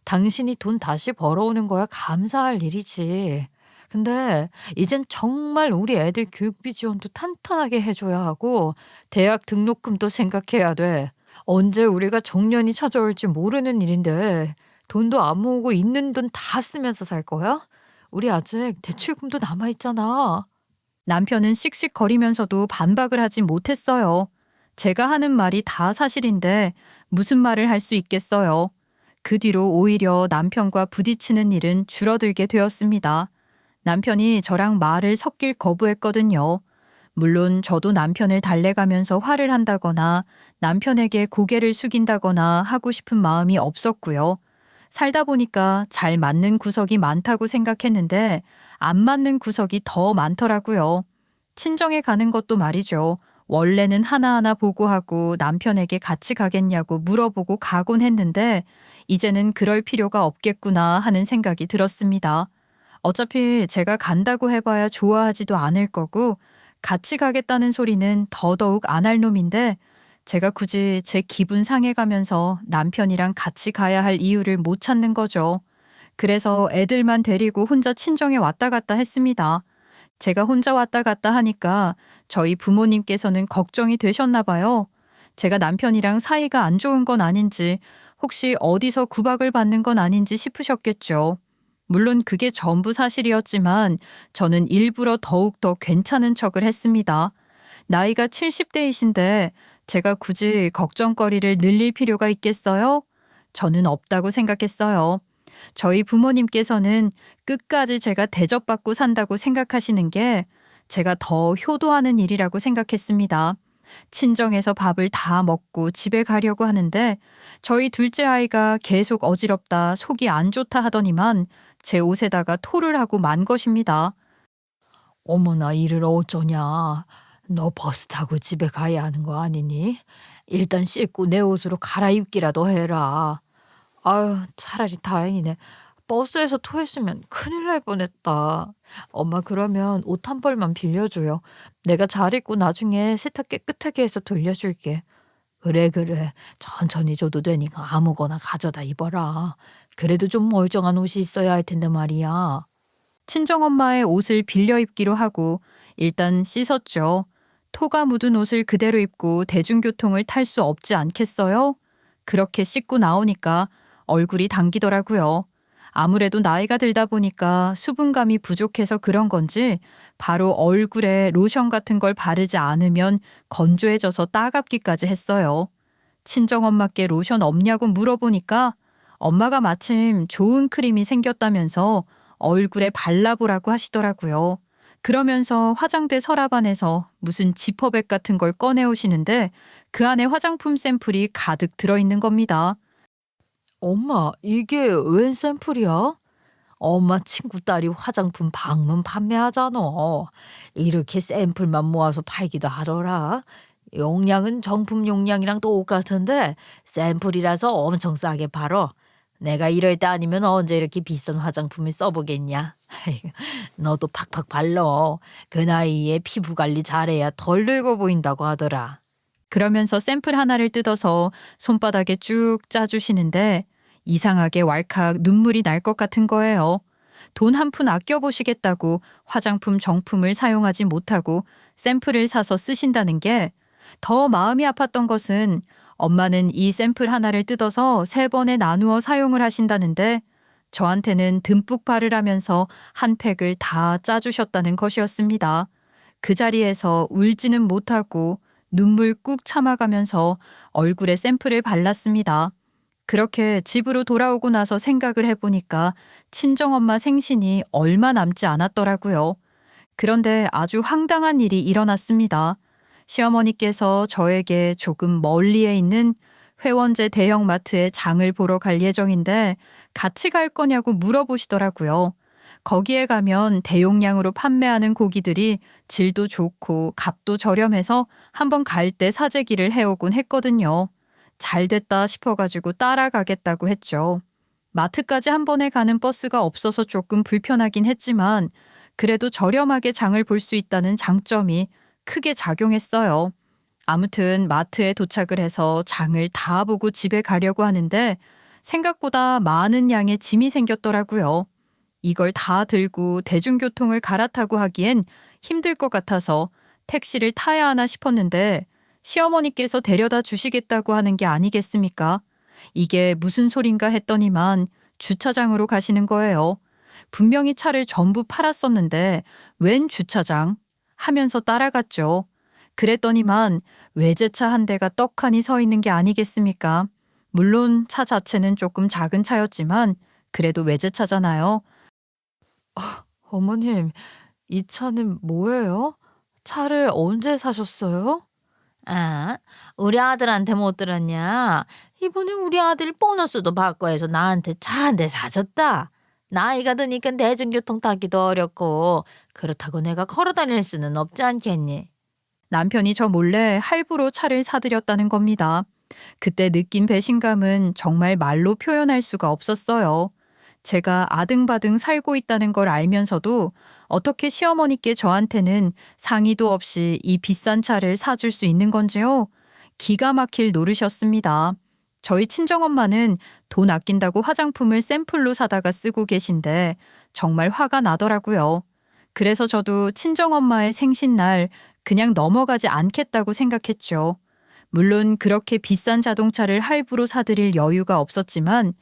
당신이 돈 다시 벌어오는 거야 감사할 일이지. 근데 이젠 정말 우리 애들 교육비 지원도 탄탄하게 해줘야 하고 대학 등록금도 생각해야 돼. 언제 우리가 정년이 찾아올지 모르는 일인데 돈도 안 모으고 있는 돈 다 쓰면서 살 거야? 우리 아직 대출금도 남아있잖아. 남편은 씩씩거리면서도 반박을 하지 못했어요. 제가 하는 말이 다 사실인데 무슨 말을 할 수 있겠어요. 그 뒤로 오히려 남편과 부딪히는 일은 줄어들게 되었습니다. 남편이 저랑 말을 섞길 거부했거든요. 물론 저도 남편을 달래가면서 화를 한다거나 남편에게 고개를 숙인다거나 하고 싶은 마음이 없었고요. 살다 보니까 잘 맞는 구석이 많다고 생각했는데 안 맞는 구석이 더 많더라고요. 친정에 가는 것도 말이죠. 원래는 하나하나 보고하고 남편에게 같이 가겠냐고 물어보고 가곤 했는데 이제는 그럴 필요가 없겠구나 하는 생각이 들었습니다. 어차피 제가 간다고 해봐야 좋아하지도 않을 거고 같이 가겠다는 소리는 더더욱 안 할 놈인데 제가 굳이 제 기분 상해가면서 남편이랑 같이 가야 할 이유를 못 찾는 거죠. 그래서 애들만 데리고 혼자 친정에 왔다 갔다 했습니다. 제가 혼자 왔다 갔다 하니까 저희 부모님께서는 걱정이 되셨나 봐요. 제가 남편이랑 사이가 안 좋은 건 아닌지 혹시 어디서 구박을 받는 건 아닌지 싶으셨겠죠. 물론 그게 전부 사실이었지만 저는 일부러 더욱더 괜찮은 척을 했습니다. 나이가 70대이신데 제가 굳이 걱정거리를 늘릴 필요가 있겠어요? 저는 없다고 생각했어요. 저희 부모님께서는 끝까지 제가 대접받고 산다고 생각하시는 게 제가 더 효도하는 일이라고 생각했습니다. 친정에서 밥을 다 먹고 집에 가려고 하는데 저희 둘째 아이가 계속 어지럽다 속이 안 좋다 하더니만 제 옷에다가 토를 하고 만 것입니다. 어머나 이를 어쩌냐. 너 버스 타고 집에 가야 하는 거 아니니? 일단 씻고 내 옷으로 갈아입기라도 해라. 아유 차라리 다행이네. 버스에서 토했으면 큰일 날 뻔했다. 엄마 그러면 옷 한 벌만 빌려줘요. 내가 잘 입고 나중에 세탁 깨끗하게 해서 돌려줄게. 그래 그래. 천천히 줘도 되니까 아무거나 가져다 입어라. 그래도 좀 멀쩡한 옷이 있어야 할 텐데 말이야. 친정엄마의 옷을 빌려 입기로 하고 일단 씻었죠. 토가 묻은 옷을 그대로 입고 대중교통을 탈 수 없지 않겠어요? 그렇게 씻고 나오니까 얼굴이 당기더라고요. 아무래도 나이가 들다 보니까 수분감이 부족해서 그런 건지 바로 얼굴에 로션 같은 걸 바르지 않으면 건조해져서 따갑기까지 했어요. 친정엄마께 로션 없냐고 물어보니까 엄마가 마침 좋은 크림이 생겼다면서 얼굴에 발라보라고 하시더라고요. 그러면서 화장대 서랍 안에서 무슨 지퍼백 같은 걸 꺼내오시는데 그 안에 화장품 샘플이 가득 들어있는 겁니다. 엄마 이게 웬 샘플이야? 엄마 친구 딸이 화장품 방문 판매하잖아. 이렇게 샘플만 모아서 팔기도 하더라. 용량은 정품 용량이랑 똑같은데 샘플이라서 엄청 싸게 팔어. 내가 이럴 때 아니면 언제 이렇게 비싼 화장품을 써보겠냐. 아이고, 너도 팍팍 발라. 그 나이에 피부 관리 잘해야 덜 늙어 보인다고 하더라. 그러면서 샘플 하나를 뜯어서 손바닥에 쭉 짜주시는데 이상하게 왈칵 눈물이 날 것 같은 거예요. 돈 한 푼 아껴보시겠다고 화장품 정품을 사용하지 못하고 샘플을 사서 쓰신다는 게 더 마음이 아팠던 것은 엄마는 이 샘플 하나를 뜯어서 3번에 나누어 사용을 하신다는데 저한테는 듬뿍 바르라면서 한 팩을 다 짜주셨다는 것이었습니다. 그 자리에서 울지는 못하고 눈물 꾹 참아가면서 얼굴에 샘플을 발랐습니다. 그렇게 집으로 돌아오고 나서 생각을 해보니까 친정엄마 생신이 얼마 남지 않았더라고요. 그런데 아주 황당한 일이 일어났습니다. 시어머니께서 저에게 조금 멀리에 있는 회원제 대형마트에 장을 보러 갈 예정인데 같이 갈 거냐고 물어보시더라고요. 거기에 가면 대용량으로 판매하는 고기들이 질도 좋고 값도 저렴해서 한번 갈 때 사재기를 해오곤 했거든요. 잘 됐다 싶어가지고 따라가겠다고 했죠. 마트까지 한 번에 가는 버스가 없어서 조금 불편하긴 했지만 그래도 저렴하게 장을 볼 수 있다는 장점이 크게 작용했어요. 아무튼 마트에 도착을 해서 장을 다 보고 집에 가려고 하는데 생각보다 많은 양의 짐이 생겼더라고요. 이걸 다 들고 대중교통을 갈아타고 하기엔 힘들 것 같아서 택시를 타야 하나 싶었는데 시어머니께서 데려다 주시겠다고 하는 게 아니겠습니까? 이게 무슨 소린가 했더니만 주차장으로 가시는 거예요. 분명히 차를 전부 팔았었는데 웬 주차장? 하면서 따라갔죠. 그랬더니만 외제차 한 대가 떡하니 서 있는 게 아니겠습니까? 물론 차 자체는 조금 작은 차였지만 그래도 외제차잖아요. 어머님, 이 차는 뭐예요? 차를 언제 사셨어요? 아, 우리 아들한테 못 들었냐? 이번에 우리 아들 보너스도 받고 해서 나한테 차 한 대 사줬다. 나이가 드니까 대중교통 타기도 어렵고 그렇다고 내가 걸어 다닐 수는 없지 않겠니? 남편이 저 몰래 할부로 차를 사드렸다는 겁니다. 그때 느낀 배신감은 정말 말로 표현할 수가 없었어요. 제가 아등바등 살고 있다는 걸 알면서도 어떻게 시어머니께 저한테는 상의도 없이 이 비싼 차를 사줄 수 있는 건지요? 기가 막힐 노릇이었습니다. 저희 친정엄마는 돈 아낀다고 화장품을 샘플로 사다가 쓰고 계신데 정말 화가 나더라고요. 그래서 저도 친정엄마의 생신날 그냥 넘어가지 않겠다고 생각했죠. 물론 그렇게 비싼 자동차를 할부로 사드릴 여유가 없었지만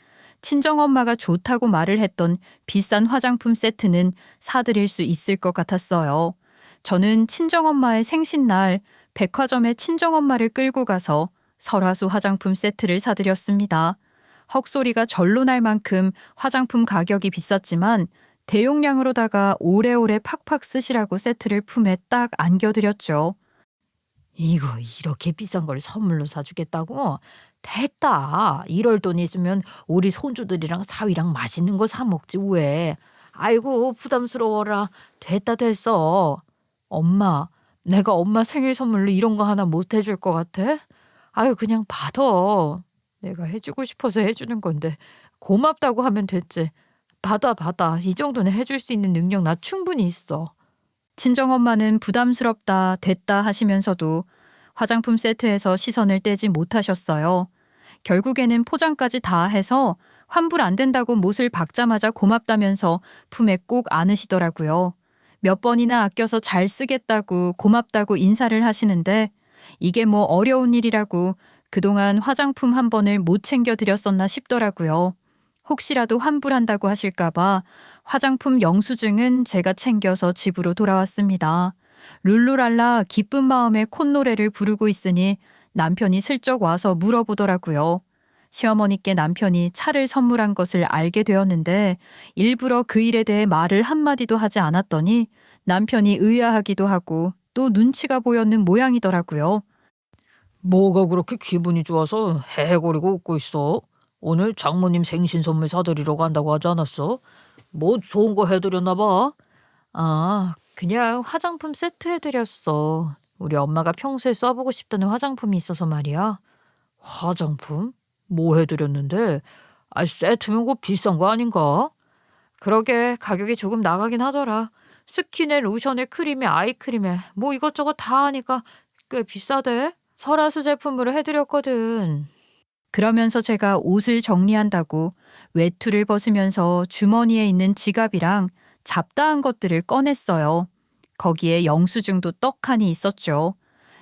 친정엄마가 좋다고 말을 했던 비싼 화장품 세트는 사드릴 수 있을 것 같았어요. 저는 친정엄마의 생신날 백화점에 친정엄마를 끌고 가서 설화수 화장품 세트를 사드렸습니다. 헉소리가 절로 날 만큼 화장품 가격이 비쌌지만 대용량으로다가 오래오래 팍팍 쓰시라고 세트를 품에 딱 안겨드렸죠. 이거 이렇게 비싼 걸 선물로 사주겠다고? 됐다. 이럴 돈 있으면 우리 손주들이랑 사위랑 맛있는 거 사 먹지 왜? 아이고 부담스러워라. 됐다 됐어. 엄마, 내가 엄마 생일 선물로 이런 거 하나 못 해줄 것 같아? 아유 그냥 받아. 내가 해주고 싶어서 해주는 건데 고맙다고 하면 됐지. 받아 받아. 이 정도는 해줄 수 있는 능력 나 충분히 있어. 친정엄마는 부담스럽다 됐다 하시면서도 화장품 세트에서 시선을 떼지 못하셨어요. 결국에는 포장까지 다 해서 환불 안 된다고 못을 박자마자 고맙다면서 품에 꼭 안으시더라고요. 몇 번이나 아껴서 잘 쓰겠다고 고맙다고 인사를 하시는데 이게 뭐 어려운 일이라고 그동안 화장품 한 번을 못 챙겨드렸었나 싶더라고요. 혹시라도 환불한다고 하실까봐 화장품 영수증은 제가 챙겨서 집으로 돌아왔습니다. 룰루랄라 기쁜 마음에 콧노래를 부르고 있으니 남편이 슬쩍 와서 물어보더라고요. 시어머니께 남편이 차를 선물한 것을 알게 되었는데 일부러 그 일에 대해 말을 한마디도 하지 않았더니 남편이 의아하기도 하고 또 눈치가 보였는 모양이더라고요. 뭐가 그렇게 기분이 좋아서 헤헤거리고 웃고 있어? 오늘 장모님 생신 선물 사드리러 간다고 하지 않았어? 뭐 좋은 거 해드렸나 봐. 아, 그냥 화장품 세트 해드렸어. 우리 엄마가 평소에 써보고 싶다는 화장품이 있어서 말이야. 화장품? 뭐 해드렸는데? 아, 세트면 그 비싼 거 아닌가? 그러게 가격이 조금 나가긴 하더라. 스킨에 로션에 크림에 아이크림에 뭐 이것저것 다 하니까 꽤 비싸대. 설화수 제품으로 해드렸거든. 그러면서 제가 옷을 정리한다고 외투를 벗으면서 주머니에 있는 지갑이랑 잡다한 것들을 꺼냈어요. 거기에 영수증도 떡하니 있었죠.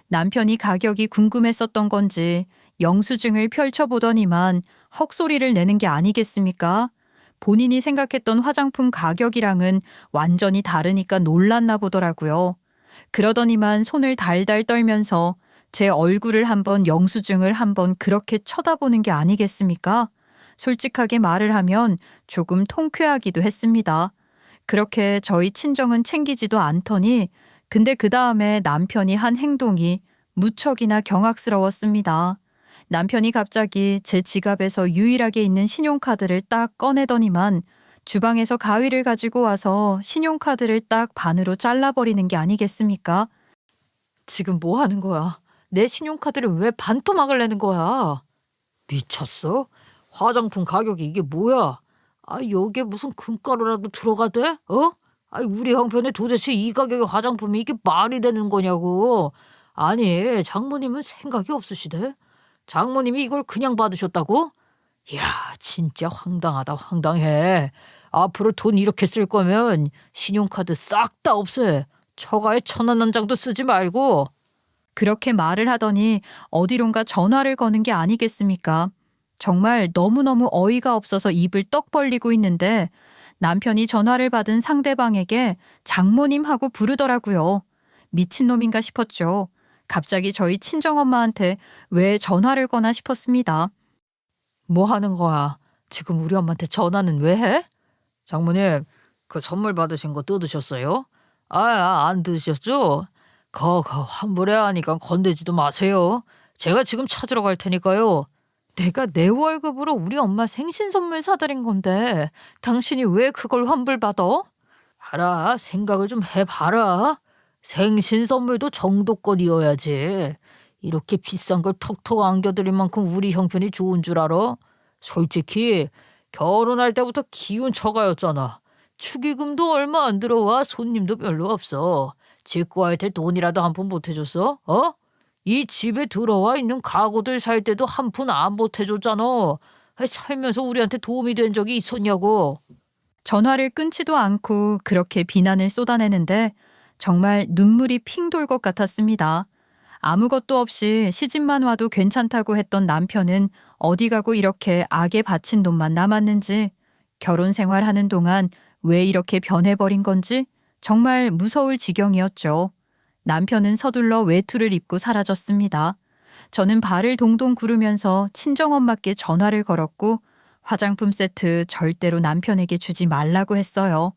남편이 가격이 궁금했었던 건지 영수증을 펼쳐보더니만 헉소리를 내는 게 아니겠습니까? 본인이 생각했던 화장품 가격이랑은 완전히 다르니까 놀랐나 보더라고요. 그러더니만 손을 달달 떨면서 제 얼굴을 한번 영수증을 한번 그렇게 쳐다보는 게 아니겠습니까? 솔직하게 말을 하면 조금 통쾌하기도 했습니다. 그렇게 저희 친정은 챙기지도 않더니 근데 그 다음에 남편이 한 행동이 무척이나 경악스러웠습니다. 남편이 갑자기 제 지갑에서 유일하게 있는 신용카드를 딱 꺼내더니만 주방에서 가위를 가지고 와서 신용카드를 딱 반으로 잘라버리는 게 아니겠습니까? 지금 뭐 하는 거야? 내 신용카드를 왜 반토막을 내는 거야? 미쳤어? 화장품 가격이 이게 뭐야? 아, 여기에 무슨 금가루라도 들어가대? 어? 아, 우리 형편에 도대체 이 가격의 화장품이 이게 말이 되는 거냐고. 아니, 장모님은 생각이 없으시대? 장모님이 이걸 그냥 받으셨다고? 이야, 진짜 황당하다, 황당해. 앞으로 돈 이렇게 쓸 거면 신용카드 싹 다 없애. 처가에 1,000원 한 장도 쓰지 말고. 그렇게 말을 하더니 어디론가 전화를 거는 게 아니겠습니까? 정말 너무너무 어이가 없어서 입을 떡 벌리고 있는데 남편이 전화를 받은 상대방에게 장모님하고 부르더라고요. 미친놈인가 싶었죠. 갑자기 저희 친정엄마한테 왜 전화를 거나 싶었습니다. 뭐 하는 거야? 지금 우리 엄마한테 전화는 왜 해? 장모님, 그 선물 받으신 거 뜯으셨어요? 안 뜯으셨죠? 그거 환불해야 하니까 건들지도 마세요. 제가 지금 찾으러 갈 테니까요. 내가 내 월급으로 우리 엄마 생신 선물 사드린 건데 당신이 왜 그걸 환불받아? 알아, 생각을 좀 해봐라. 생신 선물도 정도껏이어야지. 이렇게 비싼 걸 턱턱 안겨드릴 만큼 우리 형편이 좋은 줄 알아? 솔직히 결혼할 때부터 기운 처가였잖아. 축의금도 얼마 안 들어와 손님도 별로 없어. 직구한테 돈이라도 한 푼 보태줬어? 어? 이 집에 들어와 있는 가구들 살 때도 한 푼 안 보태줬잖아. 살면서 우리한테 도움이 된 적이 있었냐고. 전화를 끊지도 않고 그렇게 비난을 쏟아내는데 정말 눈물이 핑 돌 것 같았습니다. 아무것도 없이 시집만 와도 괜찮다고 했던 남편은 어디 가고 이렇게 악에 바친 놈만 남았는지, 결혼 생활하는 동안 왜 이렇게 변해버린 건지 정말 무서울 지경이었죠. 남편은 서둘러 외투를 입고 사라졌습니다. 저는 발을 동동 구르면서 친정엄마께 전화를 걸었고 화장품 세트 절대로 남편에게 주지 말라고 했어요.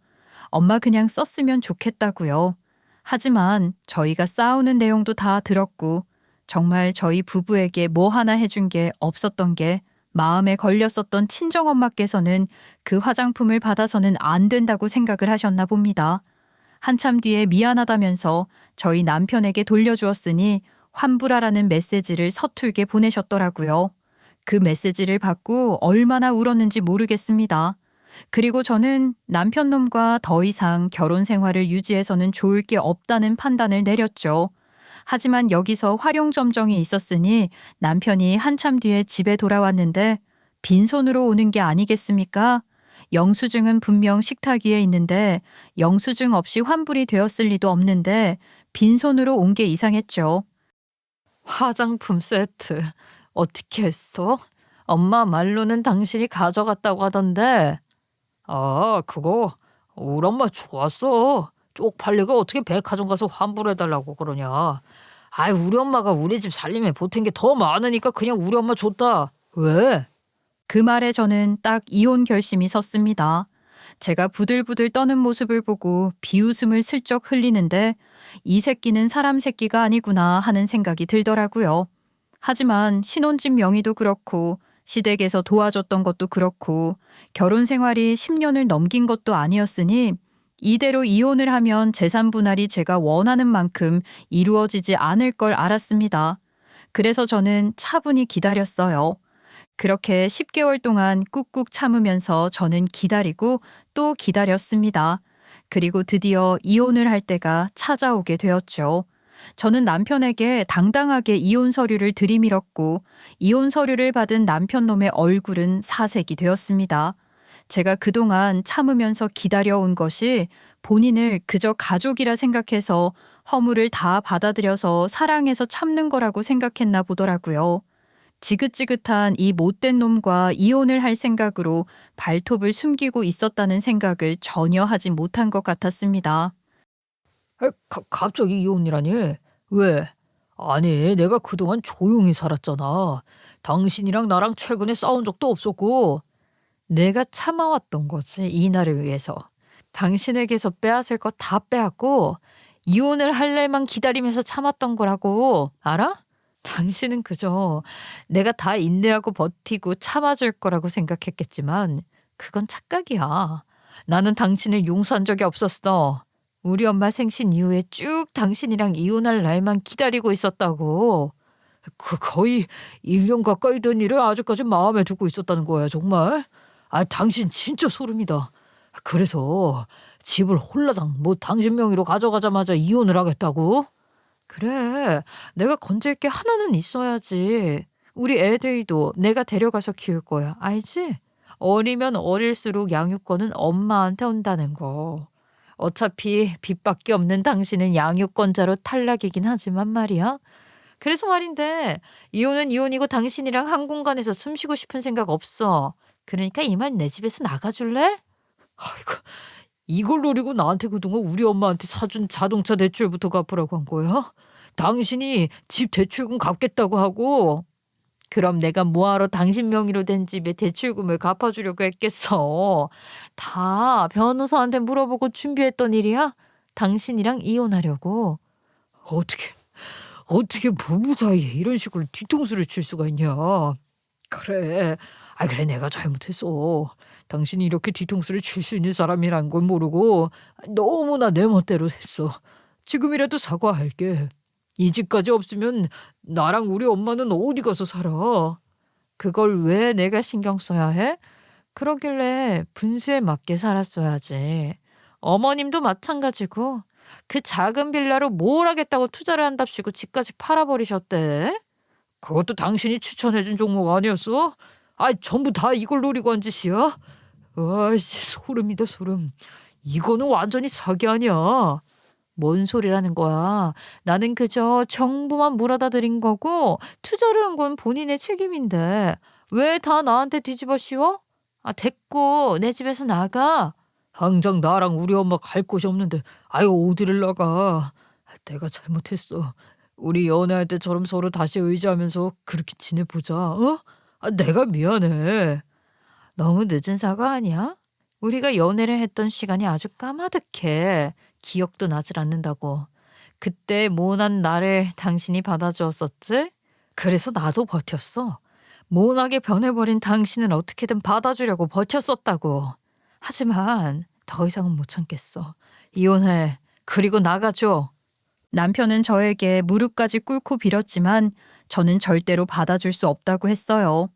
엄마 그냥 썼으면 좋겠다고요. 하지만 저희가 싸우는 내용도 다 들었고 정말 저희 부부에게 뭐 하나 해준 게 없었던 게 마음에 걸렸었던 친정엄마께서는 그 화장품을 받아서는 안 된다고 생각을 하셨나 봅니다. 한참 뒤에 미안하다면서 저희 남편에게 돌려주었으니 환불하라는 메시지를 서툴게 보내셨더라고요. 그 메시지를 받고 얼마나 울었는지 모르겠습니다. 그리고 저는 남편 놈과 더 이상 결혼 생활을 유지해서는 좋을 게 없다는 판단을 내렸죠. 하지만 여기서 활용점정이 있었으니 남편이 한참 뒤에 집에 돌아왔는데 빈손으로 오는 게 아니겠습니까? 영수증은 분명 식탁 위에 있는데 영수증 없이 환불이 되었을 리도 없는데 빈손으로 온 게 이상했죠. 화장품 세트 어떻게 했어? 엄마 말로는 당신이 가져갔다고 하던데. 아, 그거 우리 엄마 주고 왔어. 쪽팔리가 어떻게 백화점 가서 환불해달라고 그러냐. 아이, 우리 엄마가 우리 집 살림에 보탠 게 더 많으니까 그냥 우리 엄마 줬다. 왜? 그 말에 저는 딱 이혼 결심이 섰습니다. 제가 부들부들 떠는 모습을 보고 비웃음을 슬쩍 흘리는데 이 새끼는 사람 새끼가 아니구나 하는 생각이 들더라고요. 하지만 신혼집 명의도 그렇고 시댁에서 도와줬던 것도 그렇고 결혼 생활이 10년을 넘긴 것도 아니었으니 이대로 이혼을 하면 재산 분할이 제가 원하는 만큼 이루어지지 않을 걸 알았습니다. 그래서 저는 차분히 기다렸어요. 그렇게 10개월 동안 꾹꾹 참으면서 저는 기다리고 또 기다렸습니다. 그리고 드디어 이혼을 할 때가 찾아오게 되었죠. 저는 남편에게 당당하게 이혼 서류를 들이밀었고 이혼 서류를 받은 남편 놈의 얼굴은 사색이 되었습니다. 제가 그동안 참으면서 기다려온 것이 본인을 그저 가족이라 생각해서 허물을 다 받아들여서 사랑해서 참는 거라고 생각했나 보더라고요. 지긋지긋한 이 못된 놈과 이혼을 할 생각으로 발톱을 숨기고 있었다는 생각을 전혀 하지 못한 것 같았습니다. 갑자기 이혼이라니? 왜? 아니, 내가 그동안 조용히 살았잖아. 당신이랑 나랑 최근에 싸운 적도 없었고. 내가 참아왔던 거지, 이날을 위해서. 당신에게서 빼앗을 거 다 빼앗고 이혼을 할 날만 기다리면서 참았던 거라고. 알아? 당신은 그저 내가 다 인내하고 버티고 참아줄 거라고 생각했겠지만 그건 착각이야. 나는 당신을 용서한 적이 없었어. 우리 엄마 생신 이후에 쭉 당신이랑 이혼할 날만 기다리고 있었다고. 그 거의 1년 가까이 된 일을 아직까지 마음에 두고 있었다는 거야, 정말? 아, 당신 진짜 소름이다. 그래서 집을 홀라당 당신 명의로 가져가자마자 이혼을 하겠다고? 그래, 내가 건질 게 하나는 있어야지. 우리 애들도 내가 데려가서 키울 거야, 알지? 어리면 어릴수록 양육권은 엄마한테 온다는 거. 어차피 빚밖에 없는 당신은 양육권자로 탈락이긴 하지만 말이야. 그래서 말인데 이혼은 이혼이고 당신이랑 한 공간에서 숨 쉬고 싶은 생각 없어. 그러니까 이만 내 집에서 나가줄래? 아이고, 이걸 노리고 나한테 그동안 우리 엄마한테 사준 자동차 대출부터 갚으라고 한 거야? 당신이 집 대출금 갚겠다고 하고. 그럼 내가 뭐하러 당신 명의로 된 집에 대출금을 갚아주려고 했겠어. 다 변호사한테 물어보고 준비했던 일이야. 당신이랑 이혼하려고. 어떻게 부부 사이에 이런 식으로 뒤통수를 칠 수가 있냐. 그래, 그래, 내가 잘못했어. 당신이 이렇게 뒤통수를 칠 수 있는 사람이란 걸 모르고 너무나 내 멋대로 했어. 지금이라도 사과할게. 이 집까지 없으면 나랑 우리 엄마는 어디 가서 살아? 그걸 왜 내가 신경 써야 해? 그러길래 분수에 맞게 살았어야지. 어머님도 마찬가지고 그 작은 빌라로 뭘 하겠다고 투자를 한답시고 집까지 팔아버리셨대. 그것도 당신이 추천해준 종목 아니었어? 전부 다 이걸 노리고 한 짓이야? 아이씨, 소름이다, 소름. 이거는 완전히 사기 아니야. 뭔 소리라는 거야. 나는 그저 정보만 물어다 드린 거고 투자를 한 건 본인의 책임인데 왜 다 나한테 뒤집어 씌워? 아, 됐고 내 집에서 나가. 당장 나랑 우리 엄마 갈 곳이 없는데 아유 어디를 나가. 내가 잘못했어. 우리 연애할 때처럼 서로 다시 의지하면서 그렇게 지내보자. 어? 내가 미안해. 너무 늦은 사과 아니야? 우리가 연애를 했던 시간이 아주 까마득해. 기억도 나질 않는다고. 그때 모난 나를 당신이 받아주었었지? 그래서 나도 버텼어. 모나게 변해버린 당신은 어떻게든 받아주려고 버텼었다고. 하지만 더 이상은 못 참겠어. 이혼해. 그리고 나가줘. 남편은 저에게 무릎까지 꿇고 빌었지만 저는 절대로 받아줄 수 없다고 했어요.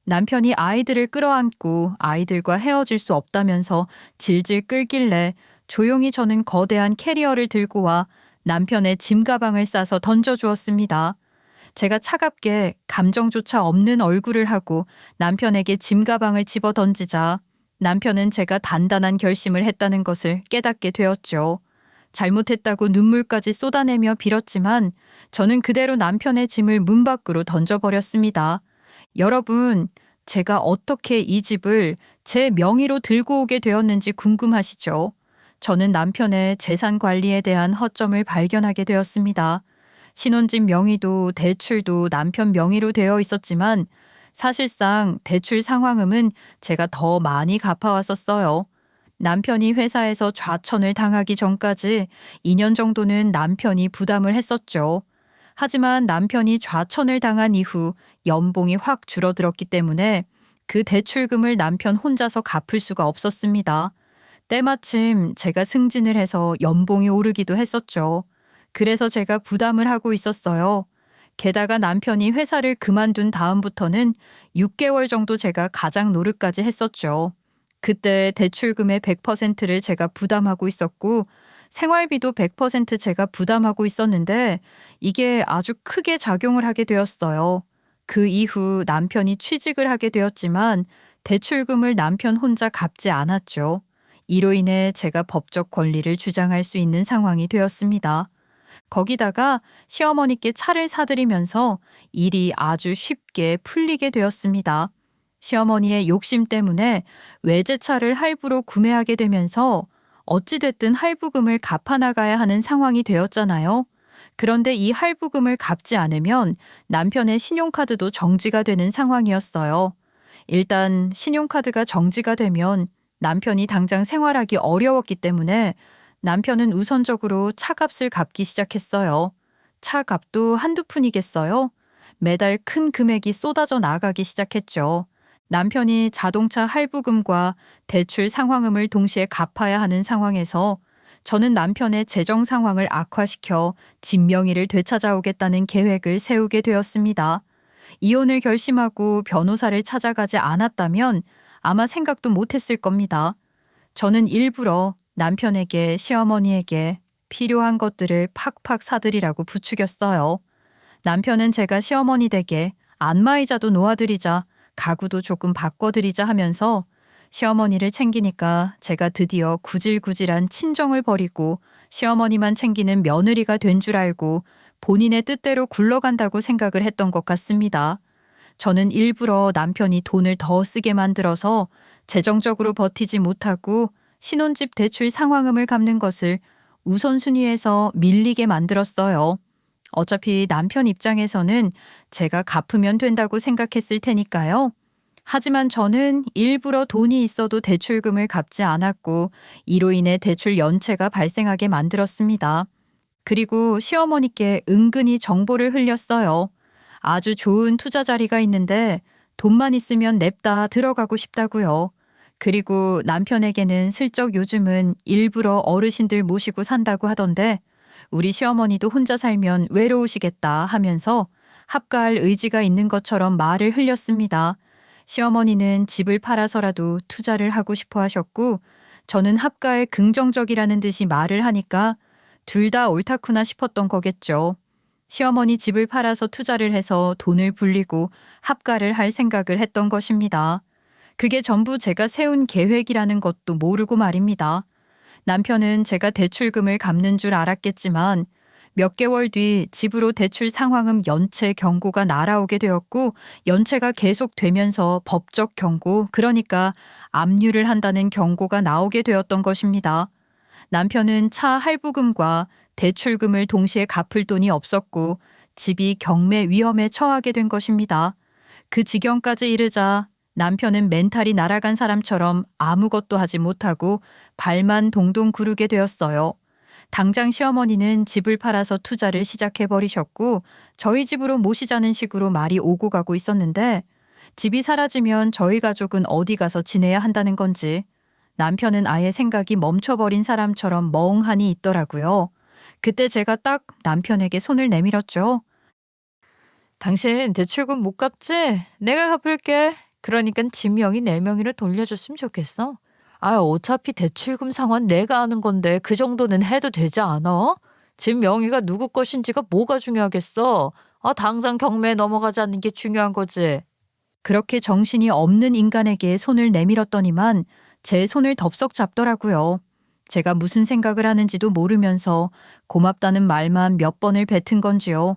남편이 아이들을 끌어안고 아이들과 헤어질 수 없다면서 질질 끌길래 조용히 저는 거대한 캐리어를 들고 와 남편의 짐 가방을 싸서 던져주었습니다. 제가 차갑게 감정조차 없는 얼굴을 하고 남편에게 짐 가방을 집어 던지자 남편은 제가 단단한 결심을 했다는 것을 깨닫게 되었죠. 잘못했다고 눈물까지 쏟아내며 빌었지만 저는 그대로 남편의 짐을 문 밖으로 던져버렸습니다. 여러분, 제가 어떻게 이 집을 제 명의로 들고 오게 되었는지 궁금하시죠? 저는 남편의 재산 관리에 대한 허점을 발견하게 되었습니다. 신혼집 명의도 대출도 남편 명의로 되어 있었지만 사실상 대출 상환금은 제가 더 많이 갚아왔었어요. 남편이 회사에서 좌천을 당하기 전까지 2년 정도는 남편이 부담을 했었죠. 하지만 남편이 좌천을 당한 이후 연봉이 확 줄어들었기 때문에 그 대출금을 남편 혼자서 갚을 수가 없었습니다. 때마침 제가 승진을 해서 연봉이 오르기도 했었죠. 그래서 제가 부담을 하고 있었어요. 게다가 남편이 회사를 그만둔 다음부터는 6개월 정도 제가 가장 노릇까지 했었죠. 그때 대출금의 100%를 제가 부담하고 있었고 생활비도 100% 제가 부담하고 있었는데 이게 아주 크게 작용을 하게 되었어요. 그 이후 남편이 취직을 하게 되었지만 대출금을 남편 혼자 갚지 않았죠. 이로 인해 제가 법적 권리를 주장할 수 있는 상황이 되었습니다. 거기다가 시어머니께 차를 사드리면서 일이 아주 쉽게 풀리게 되었습니다. 시어머니의 욕심 때문에 외제차를 할부로 구매하게 되면서 어찌됐든 할부금을 갚아나가야 하는 상황이 되었잖아요. 그런데 이 할부금을 갚지 않으면 남편의 신용카드도 정지가 되는 상황이었어요. 일단 신용카드가 정지가 되면 남편이 당장 생활하기 어려웠기 때문에 남편은 우선적으로 차값을 갚기 시작했어요. 차값도 한두 푼이겠어요? 매달 큰 금액이 쏟아져 나가기 시작했죠. 남편이 자동차 할부금과 대출 상환금을 동시에 갚아야 하는 상황에서 저는 남편의 재정 상황을 악화시켜 집 명의를 되찾아오겠다는 계획을 세우게 되었습니다. 이혼을 결심하고 변호사를 찾아가지 않았다면 아마 생각도 못했을 겁니다. 저는 일부러 남편에게 시어머니에게 필요한 것들을 팍팍 사드리라고 부추겼어요. 남편은 제가 시어머니 댁에 안마의자도 놓아드리자 가구도 조금 바꿔드리자 하면서 시어머니를 챙기니까 제가 드디어 구질구질한 친정을 버리고 시어머니만 챙기는 며느리가 된 줄 알고 본인의 뜻대로 굴러간다고 생각을 했던 것 같습니다. 저는 일부러 남편이 돈을 더 쓰게 만들어서 재정적으로 버티지 못하고 신혼집 대출 상환금을 갚는 것을 우선순위에서 밀리게 만들었어요. 어차피 남편 입장에서는 제가 갚으면 된다고 생각했을 테니까요. 하지만 저는 일부러 돈이 있어도 대출금을 갚지 않았고 이로 인해 대출 연체가 발생하게 만들었습니다. 그리고 시어머니께 은근히 정보를 흘렸어요. 아주 좋은 투자 자리가 있는데 돈만 있으면 냅다 들어가고 싶다고요. 그리고 남편에게는 슬쩍 요즘은 일부러 어르신들 모시고 산다고 하던데 우리 시어머니도 혼자 살면 외로우시겠다 하면서 합가할 의지가 있는 것처럼 말을 흘렸습니다. 시어머니는 집을 팔아서라도 투자를 하고 싶어 하셨고 저는 합가에 긍정적이라는 듯이 말을 하니까 둘 다 옳다구나 싶었던 거겠죠. 시어머니 집을 팔아서 투자를 해서 돈을 불리고 합가를 할 생각을 했던 것입니다. 그게 전부 제가 세운 계획이라는 것도 모르고 말입니다. 남편은 제가 대출금을 갚는 줄 알았겠지만 몇 개월 뒤 집으로 대출 상환금 연체 경고가 날아오게 되었고 연체가 계속되면서 법적 경고, 그러니까 압류를 한다는 경고가 나오게 되었던 것입니다. 남편은 차 할부금과 대출금을 동시에 갚을 돈이 없었고 집이 경매 위험에 처하게 된 것입니다. 그 지경까지 이르자 남편은 멘탈이 날아간 사람처럼 아무것도 하지 못하고 발만 동동 구르게 되었어요. 당장 시어머니는 집을 팔아서 투자를 시작해버리셨고 저희 집으로 모시자는 식으로 말이 오고 가고 있었는데 집이 사라지면 저희 가족은 어디 가서 지내야 한다는 건지 남편은 아예 생각이 멈춰버린 사람처럼 멍하니 있더라고요. 그때 제가 딱 남편에게 손을 내밀었죠. 당신 대출금 못 갚지? 내가 갚을게. 그러니까 집 명의 내 명의로 돌려줬으면 좋겠어. 어차피 대출금 상환 내가 하는 건데 그 정도는 해도 되지 않아? 집 명의가 누구 것인지가 뭐가 중요하겠어? 당장 경매에 넘어가지 않는 게 중요한 거지. 그렇게 정신이 없는 인간에게 손을 내밀었더니만 제 손을 덥석 잡더라고요. 제가 무슨 생각을 하는지도 모르면서 고맙다는 말만 몇 번을 뱉은 건지요.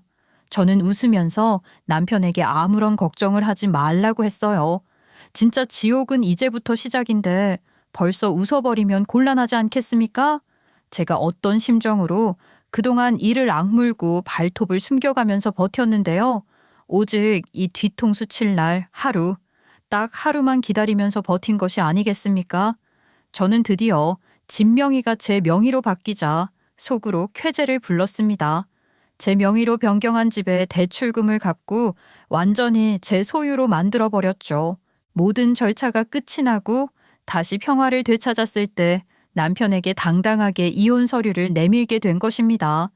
저는 웃으면서 남편에게 아무런 걱정을 하지 말라고 했어요. 진짜 지옥은 이제부터 시작인데 벌써 웃어버리면 곤란하지 않겠습니까? 제가 어떤 심정으로 그동안 이를 악물고 발톱을 숨겨가면서 버텼는데요. 오직 이 뒤통수 칠 날 하루, 딱 하루만 기다리면서 버틴 것이 아니겠습니까? 저는 드디어 집 명의가 제 명의로 바뀌자 속으로 쾌재를 불렀습니다. 제 명의로 변경한 집에 대출금을 갚고 완전히 제 소유로 만들어버렸죠. 모든 절차가 끝이 나고 다시 평화를 되찾았을 때 남편에게 당당하게 이혼 서류를 내밀게 된 것입니다.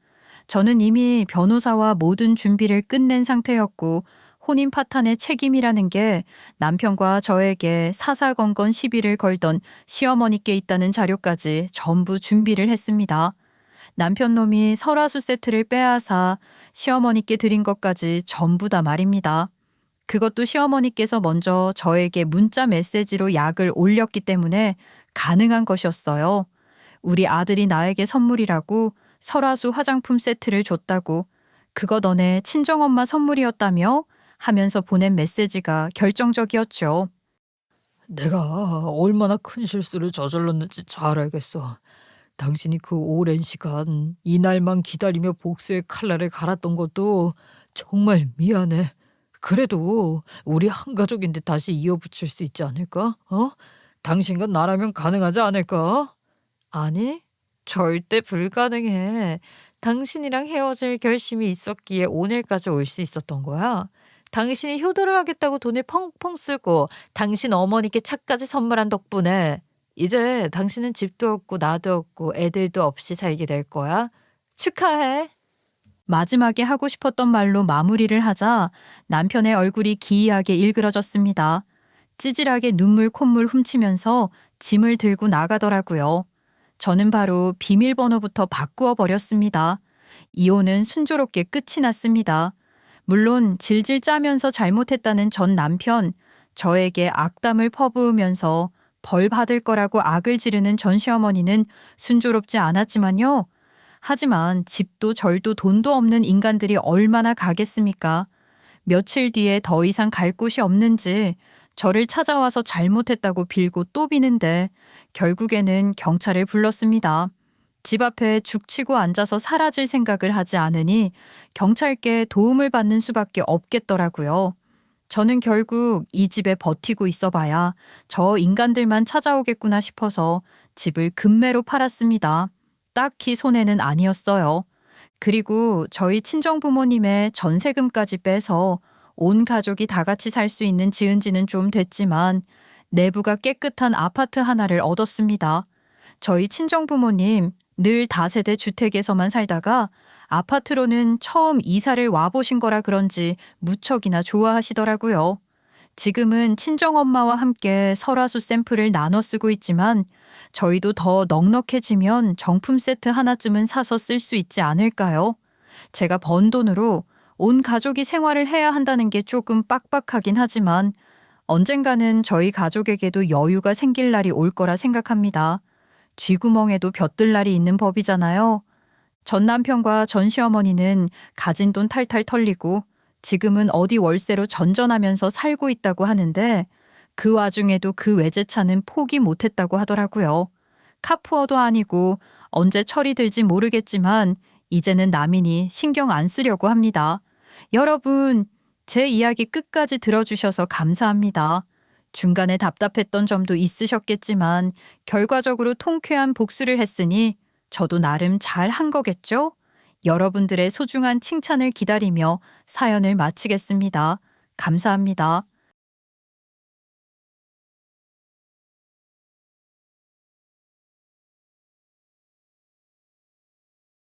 저는 이미 변호사와 모든 준비를 끝낸 상태였고 혼인 파탄의 책임이라는 게 남편과 저에게 사사건건 시비를 걸던 시어머니께 있다는 자료까지 전부 준비를 했습니다. 남편 놈이 설화수 세트를 빼앗아 시어머니께 드린 것까지 전부 다 말입니다. 그것도 시어머니께서 먼저 저에게 문자 메시지로 약을 올렸기 때문에 가능한 것이었어요. 우리 아들이 나에게 선물이라고 설화수 화장품 세트를 줬다고, 그거 너네 친정엄마 선물이었다며 하면서 보낸 메시지가 결정적이었죠. 내가 얼마나 큰 실수를 저질렀는지 잘 알겠어. 당신이 그 오랜 시간 이날만 기다리며 복수의 칼날을 갈았던 것도 정말 미안해. 그래도 우리 한 가족인데 다시 이어붙일 수 있지 않을까? 당신과 나라면 가능하지 않을까? 아니, 절대 불가능해. 당신이랑 헤어질 결심이 있었기에 오늘까지 올 수 있었던 거야. 당신이 효도를 하겠다고 돈을 펑펑 쓰고 당신 어머니께 차까지 선물한 덕분에 이제 당신은 집도 없고 나도 없고 애들도 없이 살게 될 거야. 축하해. 마지막에 하고 싶었던 말로 마무리를 하자 남편의 얼굴이 기이하게 일그러졌습니다. 찌질하게 눈물 콧물 훔치면서 짐을 들고 나가더라고요. 저는 바로 비밀번호부터 바꾸어 버렸습니다. 이혼은 순조롭게 끝이 났습니다. 물론 질질 짜면서 잘못했다는 전 남편, 저에게 악담을 퍼부으면서 벌 받을 거라고 악을 지르는 전 시어머니는 순조롭지 않았지만요. 하지만 집도 절도 돈도 없는 인간들이 얼마나 가겠습니까? 며칠 뒤에 더 이상 갈 곳이 없는지 저를 찾아와서 잘못했다고 빌고 또 비는데 결국에는 경찰을 불렀습니다. 집 앞에 죽치고 앉아서 사라질 생각을 하지 않으니 경찰께 도움을 받는 수밖에 없겠더라고요. 저는 결국 이 집에 버티고 있어봐야 저 인간들만 찾아오겠구나 싶어서 집을 금매로 팔았습니다. 딱히 손해는 아니었어요. 그리고 저희 친정부모님의 전세금까지 빼서 온 가족이 다 같이 살 수 있는 지은 지는 좀 됐지만 내부가 깨끗한 아파트 하나를 얻었습니다. 저희 친정부모님 늘 다세대 주택에서만 살다가 아파트로는 처음 이사를 와보신 거라 그런지 무척이나 좋아하시더라고요. 지금은 친정엄마와 함께 설화수 샘플을 나눠 쓰고 있지만 저희도 더 넉넉해지면 정품 세트 하나쯤은 사서 쓸 수 있지 않을까요? 제가 번 돈으로 온 가족이 생활을 해야 한다는 게 조금 빡빡하긴 하지만 언젠가는 저희 가족에게도 여유가 생길 날이 올 거라 생각합니다. 쥐구멍에도 볕들 날이 있는 법이잖아요. 전 남편과 전 시어머니는 가진 돈 탈탈 털리고 지금은 어디 월세로 전전하면서 살고 있다고 하는데 그 와중에도 그 외제차는 포기 못했다고 하더라고요. 카푸어도 아니고 언제 철이 들지 모르겠지만 이제는 남이니 신경 안 쓰려고 합니다. 여러분, 제 이야기 끝까지 들어주셔서 감사합니다. 중간에 답답했던 점도 있으셨겠지만 결과적으로 통쾌한 복수를 했으니 저도 나름 잘 한 거겠죠? 여러분들의 소중한 칭찬을 기다리며 사연을 마치겠습니다. 감사합니다.